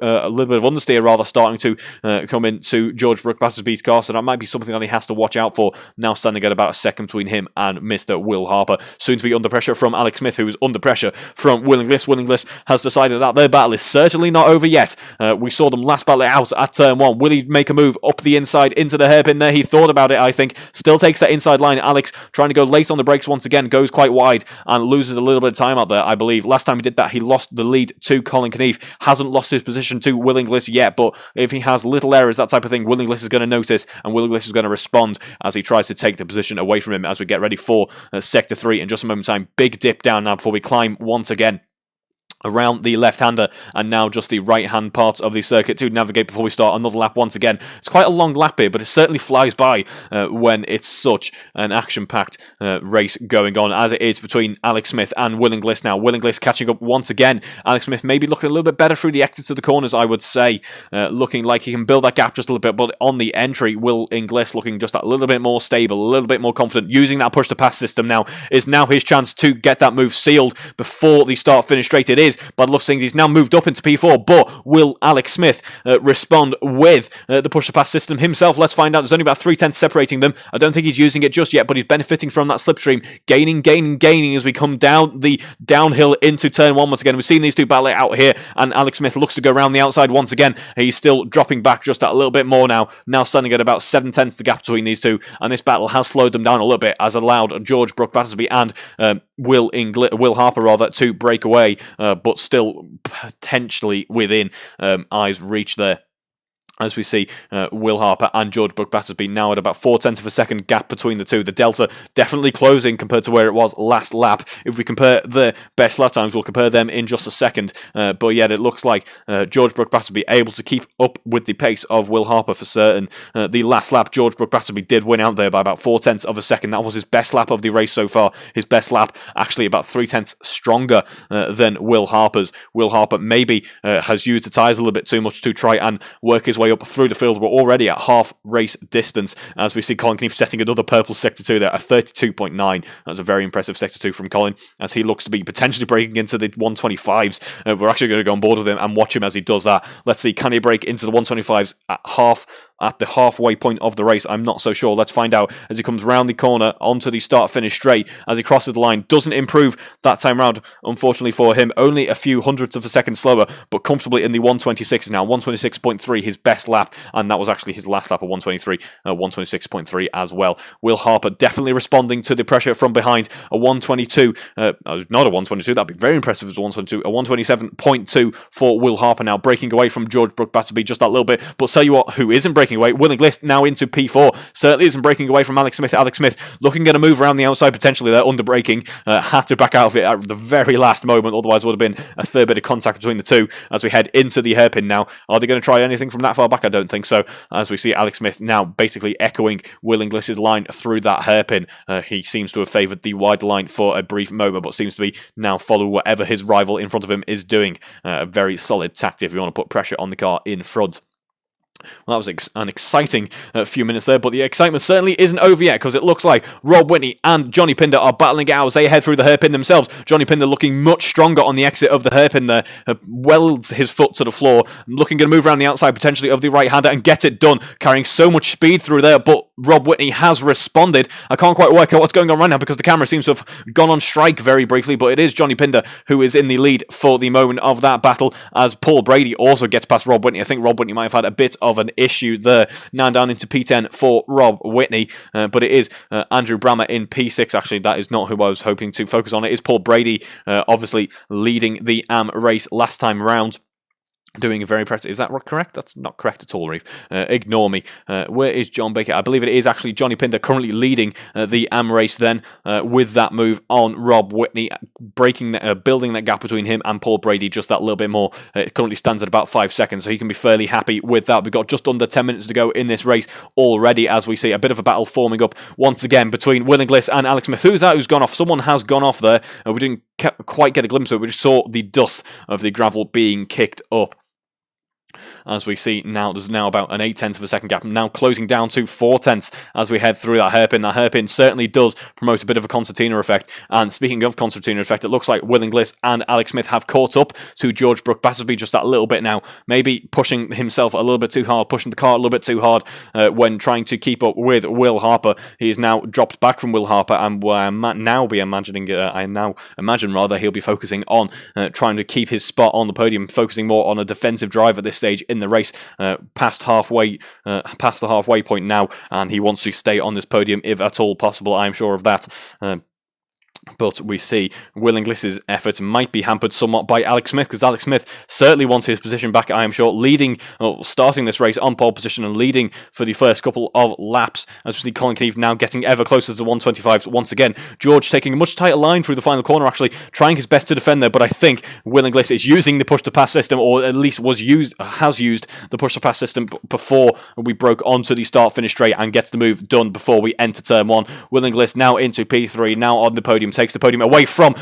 understeer rather starting to come into George Brook Battersby's car, so that might be something that he has to watch out for. Now standing at about a second between him and Mr. Will Harper, soon to be under pressure from Alex Smith, who is under pressure from Will Inglis. Will Inglis has decided that their battle is certainly not over yet. We saw them last battle it out at turn 1. Will he make a move up the inside into the hairpin there? He thought about it, I think. Still takes that inside line. Alex trying to go late on the brakes once again, goes quite wide and loses a little bit of time out there, I believe. Last time he did that, he lost the lead to Colin Knief. Hasn't lost his position to Will Inglis yet, but if he has little errors, that type of thing, Will Inglis is going to notice, and Will Inglis is going to respond as he tries to take the position away from him as we get ready for Sector 3 in just a moment's time. Big dip down now before we climb once again around the left-hander, and now just the right-hand part of the circuit to navigate before we start another lap once again. It's quite a long lap here, but it certainly flies by when it's such an action-packed race going on, as it is between Alex Smith and Will Inglis now. Will Inglis catching up once again. Alex Smith maybe looking a little bit better through the exits of the corners, I would say. Looking like he can build that gap just a little bit, but on the entry, Will Inglis looking just a little bit more stable, a little bit more confident, using that push-to-pass system now. Is now his chance to get that move sealed before the start-finish straight. It is. By the looks of things, he's now moved up into P4, but will Alex Smith respond with the push-to-pass system himself? Let's find out. There's only about 3/10 separating them. I don't think he's using it just yet, but he's benefiting from that slipstream, gaining as we come down the downhill into turn 1 once again. We've seen these two battle it out here, and Alex Smith looks to go around the outside once again. He's still dropping back just a little bit more now standing at about 7/10 the gap between these two, and this battle has slowed them down a little bit, as allowed George Brook Battersby and Will Harper rather to break away, but still potentially within eyes reach there. As we see Will Harper and George Brook Battersby now at about 4/10 of a second gap between the two. The delta definitely closing compared to where it was last lap. If we compare the best lap times, we'll compare them in just a second. But yet it looks like George Brook Battersby able to keep up with the pace of Will Harper for certain. The last lap, George Brook Battersby did win out there by about 4/10 of a second. That was his best lap of the race so far. His best lap actually about 3/10 stronger than Will Harper's. Will Harper maybe has used the tyres a little bit too much to try and work his way up through the field. We're already at half race distance as we see Colin Knief setting another purple Sector 2 there, a 32.9. That's a very impressive Sector 2 from Colin, as he looks to be potentially breaking into the 125s. We're actually going to go on board with him and watch him as he does that. Let's see, can he break into the 125s at half at the halfway point of the race? I'm not so sure. Let's find out as he comes round the corner onto the start-finish straight as he crosses the line. Doesn't improve that time round, unfortunately for him. Only a few hundredths of a second slower, but comfortably in the 126 now. 126.3, his best lap, and that was actually his last lap of 123, 126.3 as well. Will Harper definitely responding to the pressure from behind. A 122, not a 122, that'd be very impressive as a 122, a 127.2 for Will Harper now, breaking away from George Batterby just that little bit. But tell you what, who isn't breaking away? Will Inglis now into P4, certainly isn't breaking away from Alex Smith. Alex Smith looking at a move around the outside potentially there, under braking, had to back out of it at the very last moment, otherwise would have been a fair bit of contact between the two as we head into the hairpin now. Are they going to try anything from that far back? I don't think so, as we see Alex Smith now basically echoing Will Inglis's line through that hairpin. He seems to have favoured the wide line for a brief moment, but seems to be now follow whatever his rival in front of him is doing. A very solid tactic if you want to put pressure on the car in front. Well, that was an exciting few minutes there, but the excitement certainly isn't over yet, because it looks like Rob Whitney and Johnny Pinder are battling it out as they head through the hairpin themselves. Johnny Pinder looking much stronger on the exit of the hairpin there, welds his foot to the floor, looking to move around the outside potentially of the right-hander and get it done, carrying so much speed through there, but Rob Whitney has responded. I can't quite work out what's going on right now because the camera seems to have gone on strike very briefly, but it is Johnny Pinder who is in the lead for the moment of that battle, as Paul Brady also gets past Rob Whitney. I think Rob Whitney might have had a bit of an issue there. Now down into P10 for Rob Whitney, but it is Andrew Brammer in P6. Actually, that is not who I was hoping to focus on. It is Paul Brady, obviously leading the AM race last time round. Doing a very impressive. Is that correct? That's not correct at all, Reeve. Ignore me. Where is John Baker? I believe it is actually Johnny Pinder currently leading the AM race then with that move on Rob Whitney, building that gap between him and Paul Brady just that little bit more. It currently stands at about 5 seconds, so he can be fairly happy with that. We've got just under 10 minutes to go in this race already, as we see a bit of a battle forming up once again between Will Inglis and Alex Smith. Who's that who's gone off? Someone has gone off there. We didn't quite get a glimpse of it. We just saw the dust of the gravel being kicked up. As we see now, there's now about an 0.8 of a second gap, now closing down to 0.4 as we head through that hairpin. That hairpin certainly does promote a bit of a concertina effect. And speaking of concertina effect, it looks like Will Inglis and Alex Smith have caught up to George Batterby just that little bit now. Maybe pushing himself a little bit too hard, pushing the car a little bit too hard when trying to keep up with Will Harper. He is now dropped back from Will Harper, and I now imagine rather he'll be focusing on trying to keep his spot on the podium, focusing more on a defensive drive at this stage in the race, past the halfway point now, and he wants to stay on this podium if at all possible. I'm sure of that. But we see Will Inglis's effort might be hampered somewhat by Alex Smith, because Alex Smith certainly wants his position back, I am sure, starting this race on pole position and leading for the first couple of laps. As we see Colin Keefe now getting ever closer to the 125s once again. George taking a much tighter line through the final corner, actually trying his best to defend there, but I think Will Inglis is using the push-to-pass system, or at least has used the push-to-pass system before we broke onto the start-finish straight, and gets the move done before we enter turn 1. Will Inglis now into P3, now on the podium, takes the podium away from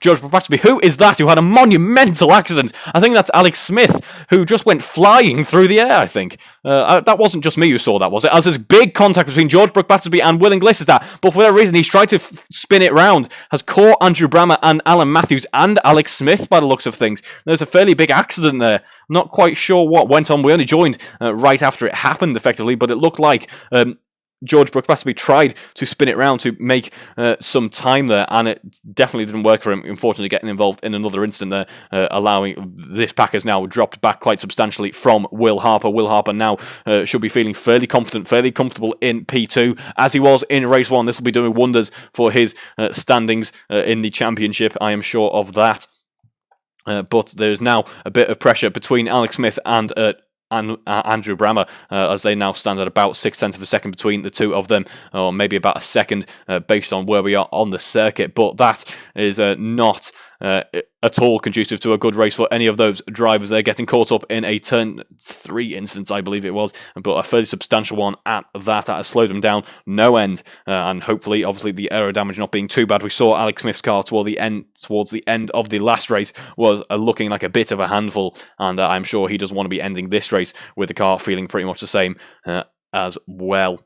George Batterby. Who is that who had a monumental accident? I think that's Alex Smith, who just went flying through the air, I think. That wasn't just me who saw that, was it? As there's big contact between George Batterby and Will Inglis, is that. But for whatever reason, he's tried to spin it round, has caught Andrew Brammer and Alan Matthews and Alex Smith by the looks of things. There's a fairly big accident there. Not quite sure what went on. We only joined right after it happened, effectively, but it looked like George Batterby tried to spin it round to make some time there, and it definitely didn't work for him, unfortunately getting involved in another incident there, allowing this pack has now dropped back quite substantially from Will Harper. Will Harper now should be feeling fairly confident, fairly comfortable in P2, as he was in race 1. This will be doing wonders for his standings in the championship, I am sure of that. But there's now a bit of pressure between Alex Smith and Andrew Brammer, as they now stand at about 0.6 of a second between the two of them, or maybe about a second based on where we are on the circuit. But that is not at all conducive to a good race for any of those drivers. They're getting caught up in a turn 3 instance, I believe it was, but a fairly substantial one at that. That has slowed them down no end, and hopefully, obviously, the aero damage not being too bad. We saw Alex Smith's car towards the end of the last race was looking like a bit of a handful, and I'm sure he doesn't want to be ending this race with the car feeling pretty much the same as well.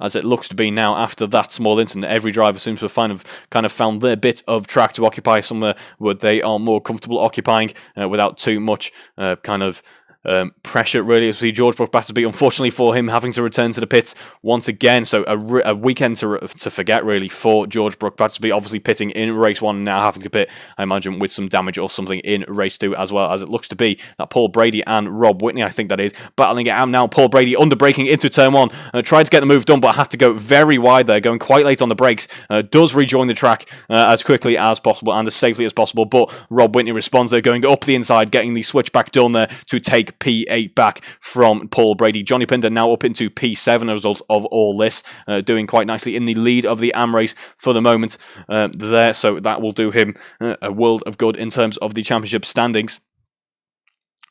As it looks to be now after that small incident, every driver seems to have kind of found their bit of track to occupy, somewhere where they are more comfortable occupying without too much pressure really as we see George Brook Battersby, unfortunately for him, having to return to the pits once again. So a weekend to forget really for George Brook Battersby, obviously pitting in race 1 and now having to pit, I imagine, with some damage or something in race 2, as well as it looks to be that Paul Brady and Rob Whitney, I think that is, battling it out now. Paul Brady under braking into turn 1, tried to get the move done, but had to go very wide there, going quite late on the brakes, does rejoin the track as quickly as possible and as safely as possible, but Rob Whitney responds there, going up the inside, getting the switchback done there to take P8 back from Paul Brady. Johnny Pinder now up into P7 as a result of all this, doing quite nicely in the lead of the AM race for the moment there, so that will do him a world of good in terms of the championship standings.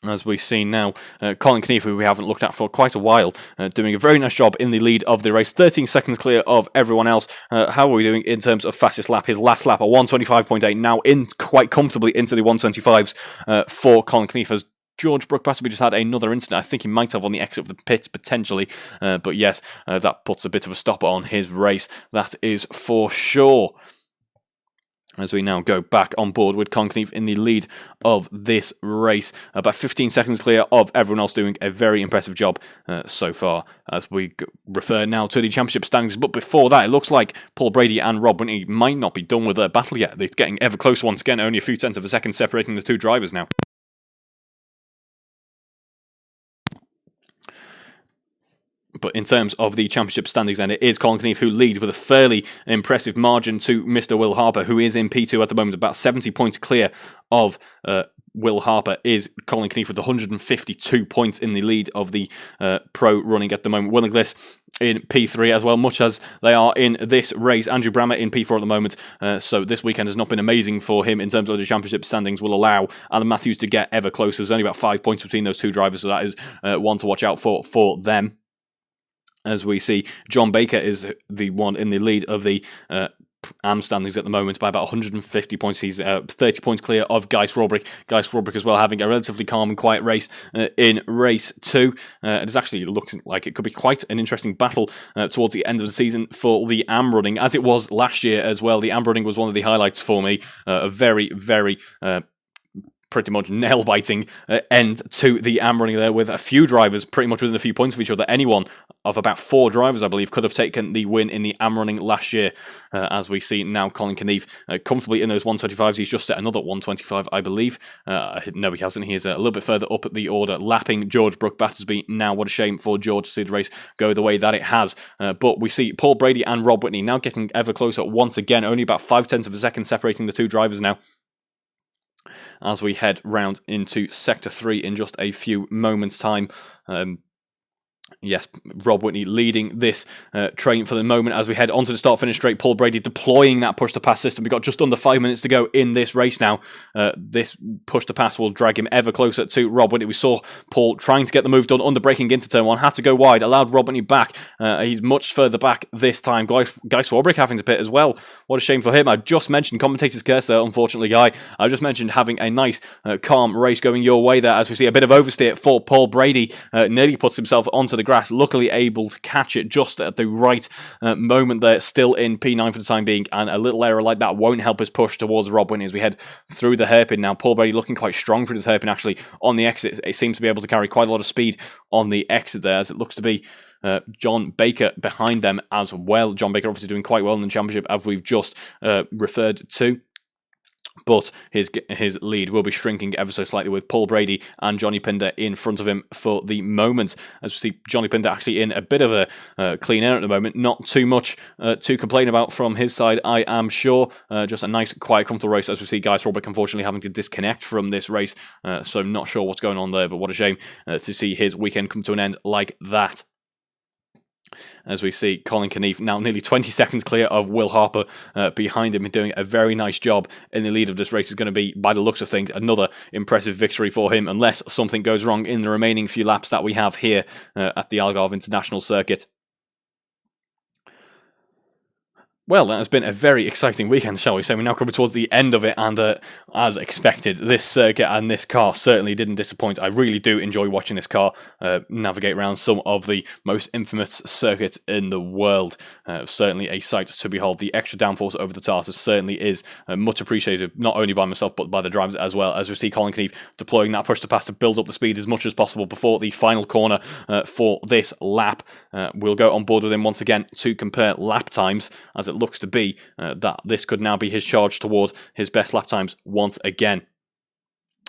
As we've seen now, Colin Knief, who we haven't looked at for quite a while, doing a very nice job in the lead of the race, 13 seconds clear of everyone else. How are we doing in terms of fastest lap? His last lap, a 125.8, now in quite comfortably into the 125s for Colin Knief, as George Brook Battersby just had another incident. I think he might have on the exit of the pit, potentially. But yes, that puts a bit of a stopper on his race. That is for sure. As we now go back on board with Colin Knief in the lead of this race. About 15 seconds clear of everyone else, doing a very impressive job so far. As we refer now to the championship standings. But before that, it looks like Paul Brady and Rob Whitney might not be done with their battle yet. They're getting ever closer once again, only a few tenths of a second separating the two drivers now. But in terms of the championship standings, then, it is Colin Knief who leads with a fairly impressive margin to Mr. Will Harper, who is in P2 at the moment, about 70 points clear of Will Harper is Colin Knief with 152 points in the lead of the pro running at the moment. Will Inglis in P3 as well, much as they are in this race. Andrew Brammer in P4 at the moment, so this weekend has not been amazing for him in terms of the championship standings. Will allow Alan Matthews to get ever closer. There's only about 5 points between those two drivers, so that is one to watch out for them. As we see, John Baker is the one in the lead of the AM standings at the moment by about 150 points. He's 30 points clear of Guy Swarbrick. Guy Swarbrick as well having a relatively calm and quiet race in race 2. It is actually looking like it could be quite an interesting battle towards the end of the season for the AM running, as it was last year as well. The AM running was one of the highlights for me. A very, very pretty much nail-biting end to the AM running there, with a few drivers pretty much within a few points of each other. Anyone of about 4 drivers, I believe, could have taken the win in the AM running last year. As we see now, Colin Knief comfortably in those 125s. He's just set another 125, I believe. No, he hasn't. He is a little bit further up the order, lapping George Brook Battersby now. What a shame for George to see the race go the way that it has. But we see Paul Brady and Rob Whitney now getting ever closer once again. Only about 5/10 of a second separating the two drivers now, as we head round into Sector 3 in just a few moments' time. Yes, Rob Whitney leading this train for the moment as we head onto the start-finish straight. Paul Brady deploying that push-to-pass system. We've got just under 5 minutes to go in this race now. This push-to-pass will drag him ever closer to Rob Whitney. We saw Paul trying to get the move done, under braking into turn 1, had to go wide, allowed Rob Whitney back. He's much further back this time. Guy Swarbrick having to pit as well. What a shame for him. I just mentioned commentator's curse there, unfortunately, Guy. I just mentioned having a nice, calm race going your way there, as we see a bit of oversteer for Paul Brady. Nearly puts himself onto the grass, luckily able to catch it just at the right moment there, still in P9 for the time being, and a little error like that won't help us push towards Rob Whitney as we head through the hairpin now. Paul Brady looking quite strong for this hairpin actually on the exit. It seems to be able to carry quite a lot of speed on the exit there, as it looks to be John Baker behind them as well. John Baker obviously doing quite well in the championship, as we've just referred to. But his lead will be shrinking ever so slightly, with Paul Brady and Johnny Pinder in front of him for the moment. As we see Johnny Pinder actually in a bit of a clean air at the moment. Not too much to complain about from his side, I am sure. Just a nice, quiet, comfortable race, as we see Guy Swarbrick unfortunately having to disconnect from this race. So not sure what's going on there, but what a shame to see his weekend come to an end like that. As we see Colin Knief now nearly 20 seconds clear of Will Harper behind him, and doing a very nice job in the lead of this race. Is going to be, by the looks of things, another impressive victory for him, unless something goes wrong in the remaining few laps that we have here at the Algarve International Circuit. Well, that has been a very exciting weekend, shall we say. We're now coming towards the end of it, and as expected, this circuit and this car certainly didn't disappoint. I really do enjoy watching this car navigate around some of the most infamous circuits in the world. Certainly a sight to behold. The extra downforce over the Tarsus certainly is much appreciated, not only by myself, but by the drivers as well, as we see Colin Keefe deploying that push to pass to build up the speed as much as possible before the final corner for this lap. We'll go on board with him once again to compare lap times, as it looks to be that this could now be his charge towards his best lap times once again.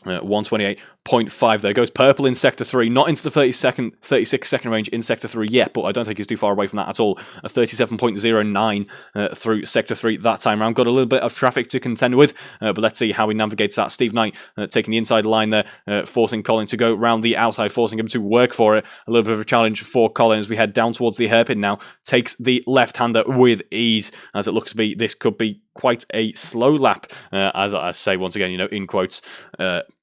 128.5 there. Goes purple in Sector 3, not into the 36 second range in Sector 3 yet, but I don't think he's too far away from that at all. A 37.09 through Sector 3 that time round. Got a little bit of traffic to contend with, but let's see how he navigates that. Steve Knight taking the inside line there, forcing Colin to go round the outside, forcing him to work for it. A little bit of a challenge for Colin as we head down towards the hairpin now. Takes the left-hander with ease, as it looks to be. This could be quite a slow lap, as I say once again, in quotes.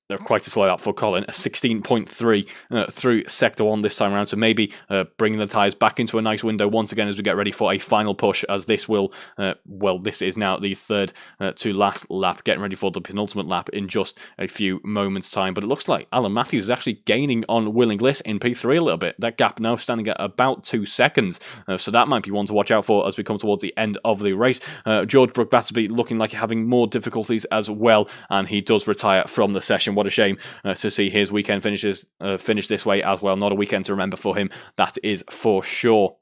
They're quite a slow lap for Colin, a 16.3 through Sector 1 this time around, so maybe bringing the tyres back into a nice window once again as we get ready for a final push, as this will, this is now the third to last lap, getting ready for the penultimate lap in just a few moments' time. But it looks like Alan Matthews is actually gaining on Will Inglis in P3 a little bit. That gap now standing at about 2 seconds, so that might be one to watch out for as we come towards the end of the race. George Brook-Battersby looking like having more difficulties as well, and he does retire from the session. What a shame to see his weekend finish this way as well. Not a weekend to remember for him, that is for sure.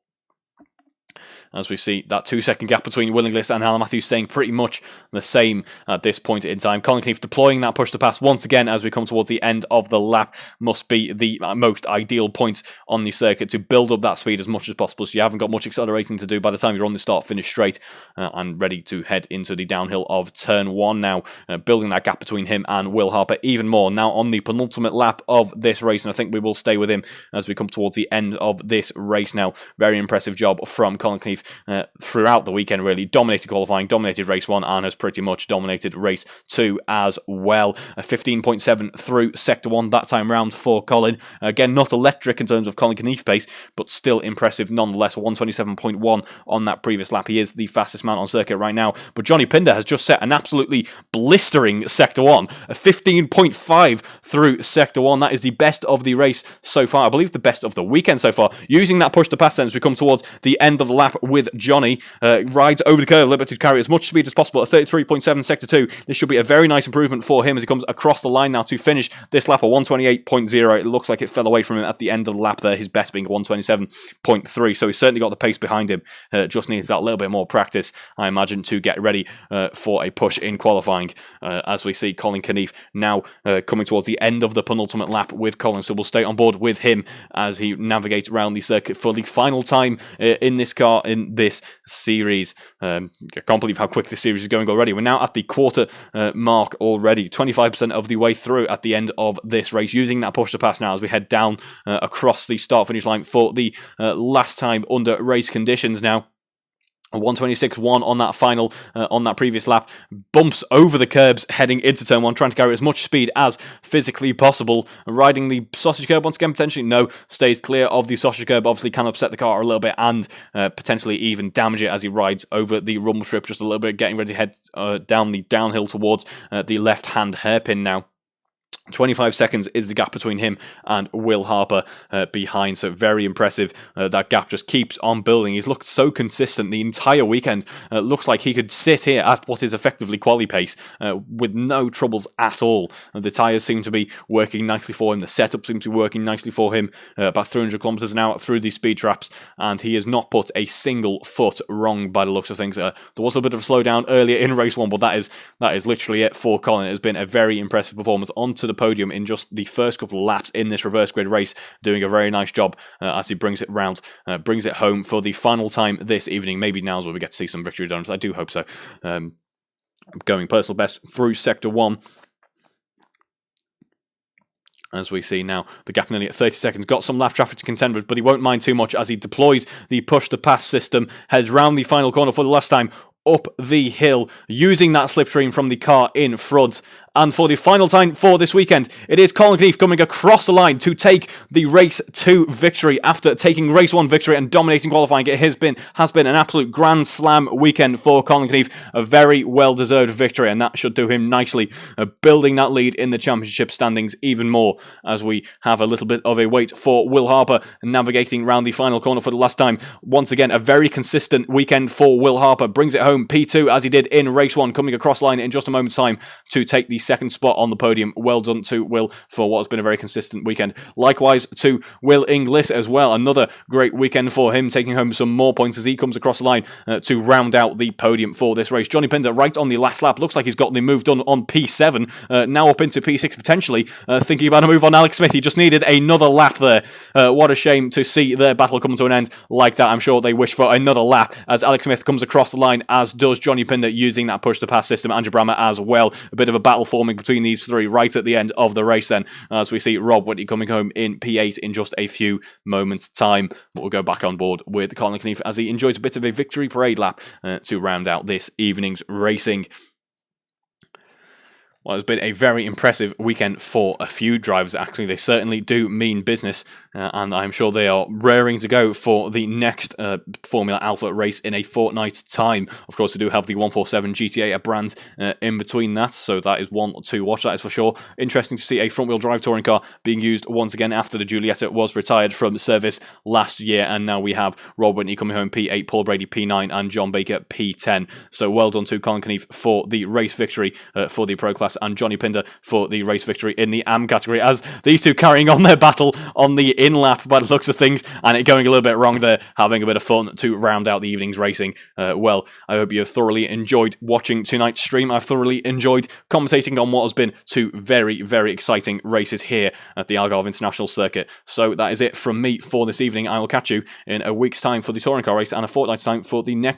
As we see that 2-second gap between Will Inglis and Alan Matthews staying pretty much the same at this point in time. Colin Keefe deploying that push to pass once again as we come towards the end of the lap. Must be the most ideal point on the circuit to build up that speed as much as possible, so you haven't got much accelerating to do by the time you're on the start-finish straight and ready to head into the downhill of Turn 1 now. Building that gap between him and Will Harper even more now on the penultimate lap of this race, and I think we will stay with him as we come towards the end of this race now. Very impressive job from Colin Keefe throughout the weekend, really. Dominated qualifying, dominated race 1, and has pretty much dominated race 2 as well. A 15.7 through Sector 1 that time round for Colin. Again, not electric in terms of Colin Keefe pace, but still impressive nonetheless. 127.1 on that previous lap. He is the fastest man on circuit right now, but Johnny Pinder has just set an absolutely blistering Sector 1. A 15.5 through Sector 1. That is the best of the race so far. I believe the best of the weekend so far. Using that push to pass then as we come towards the end of the lap with Johnny. Rides over the curve a little bit to carry as much speed as possible at 33.7 Sector 2. This should be a very nice improvement for him as he comes across the line now to finish this lap at 128.0. It looks like it fell away from him at the end of the lap there, his best being 127.3, so he's certainly got the pace behind him. Just needs that little bit more practice, I imagine, to get ready for a push in qualifying, as we see Colin Keefe now coming towards the end of the penultimate lap with Colin, so we'll stay on board with him as he navigates around the circuit for the final time in this car in this series. I can't believe how quick this series is going already. We're now at the quarter mark already, 25% of the way through at the end of this race, using that push to pass now as we head down across the start finish line for the last time under race conditions now. 126.1 on that final, on that previous lap. Bumps over the curbs heading into Turn 1, trying to carry as much speed as physically possible. Riding the sausage curb once again, potentially no. Stays clear of the sausage curb, obviously can upset the car a little bit and potentially even damage it as he rides over the rumble strip just a little bit, getting ready to head down the downhill towards the left-hand hairpin now. 25 seconds is the gap between him and Will Harper behind, so very impressive. That gap just keeps on building. He's looked so consistent the entire weekend. Looks like he could sit here at what is effectively quali pace with no troubles at all. The tyres seem to be working nicely for him. The setup seems to be working nicely for him. About 300 kilometers an hour through these speed traps, and he has not put a single foot wrong by the looks of things. There was a bit of a slowdown earlier in race 1, but that is literally it for Colin. It has been a very impressive performance onto the podium in just the first couple of laps in this reverse grid race, doing a very nice job as he brings it round, brings it home for the final time this evening. Maybe now's where we get to see some victory donuts. I do hope so. Going personal best through Sector 1. As we see now, the gap nearly at 30 seconds. Got some lap traffic to contend with, but he won't mind too much as he deploys the push-to-pass system, heads round the final corner for the last time, up the hill, using that slipstream from the car in front, And for the final time for this weekend, it is Colin Keith coming across the line to take the Race 2 victory after taking Race 1 victory and dominating qualifying. It has been an absolute Grand Slam weekend for Colin Keith. A very well-deserved victory, and that should do him nicely, building that lead in the championship standings even more as we have a little bit of a wait for Will Harper navigating round the final corner for the last time. Once again, a very consistent weekend for Will Harper. Brings it home P2 as he did in Race 1, coming across line in just a moment's time to take the second spot on the podium. Well done to Will for what has been a very consistent weekend. Likewise to Will Inglis as well. Another great weekend for him, taking home some more points as he comes across the line to round out the podium for this race. Johnny Pinder right on the last lap. Looks like he's got the move done on P7. Now up into P6 potentially. Thinking about a move on Alex Smith. He just needed another lap there. What a shame to see their battle come to an end like that. I'm sure they wish for another lap as Alex Smith comes across the line, as does Johnny Pinder using that push-to-pass system. Andrew Brammer as well. A bit of a battle forming between these three right at the end of the race then, as we see Rob Whitney coming home in P8 in just a few moments' time. But we'll go back on board with Colin Keith as he enjoys a bit of a victory parade lap to round out this evening's racing. Well, it's been a very impressive weekend for a few drivers, actually. They certainly do mean business, and I'm sure they are raring to go for the next Formula Alpha race in a fortnight's time. Of course, we do have the 147 GTA at Brands in between that, so that is one to watch, that is for sure. Interesting to see a front-wheel drive touring car being used once again after the Giulietta was retired from service last year, and now we have Rob Whitney coming home P8, Paul Brady P9, and John Baker P10. So well done to Colin Keith for the race victory for the Pro Class, and Johnny Pinder for the race victory in the AM category, as these two carrying on their battle on the in-lap by the looks of things, and it going a little bit wrong there, having a bit of fun to round out the evening's racing. Well, I hope you have thoroughly enjoyed watching tonight's stream. I've thoroughly enjoyed commentating on what has been two very, very exciting races here at the Algarve International Circuit. So that is it from me for this evening. I will catch you in a week's time for the touring car race and a fortnight's time for the next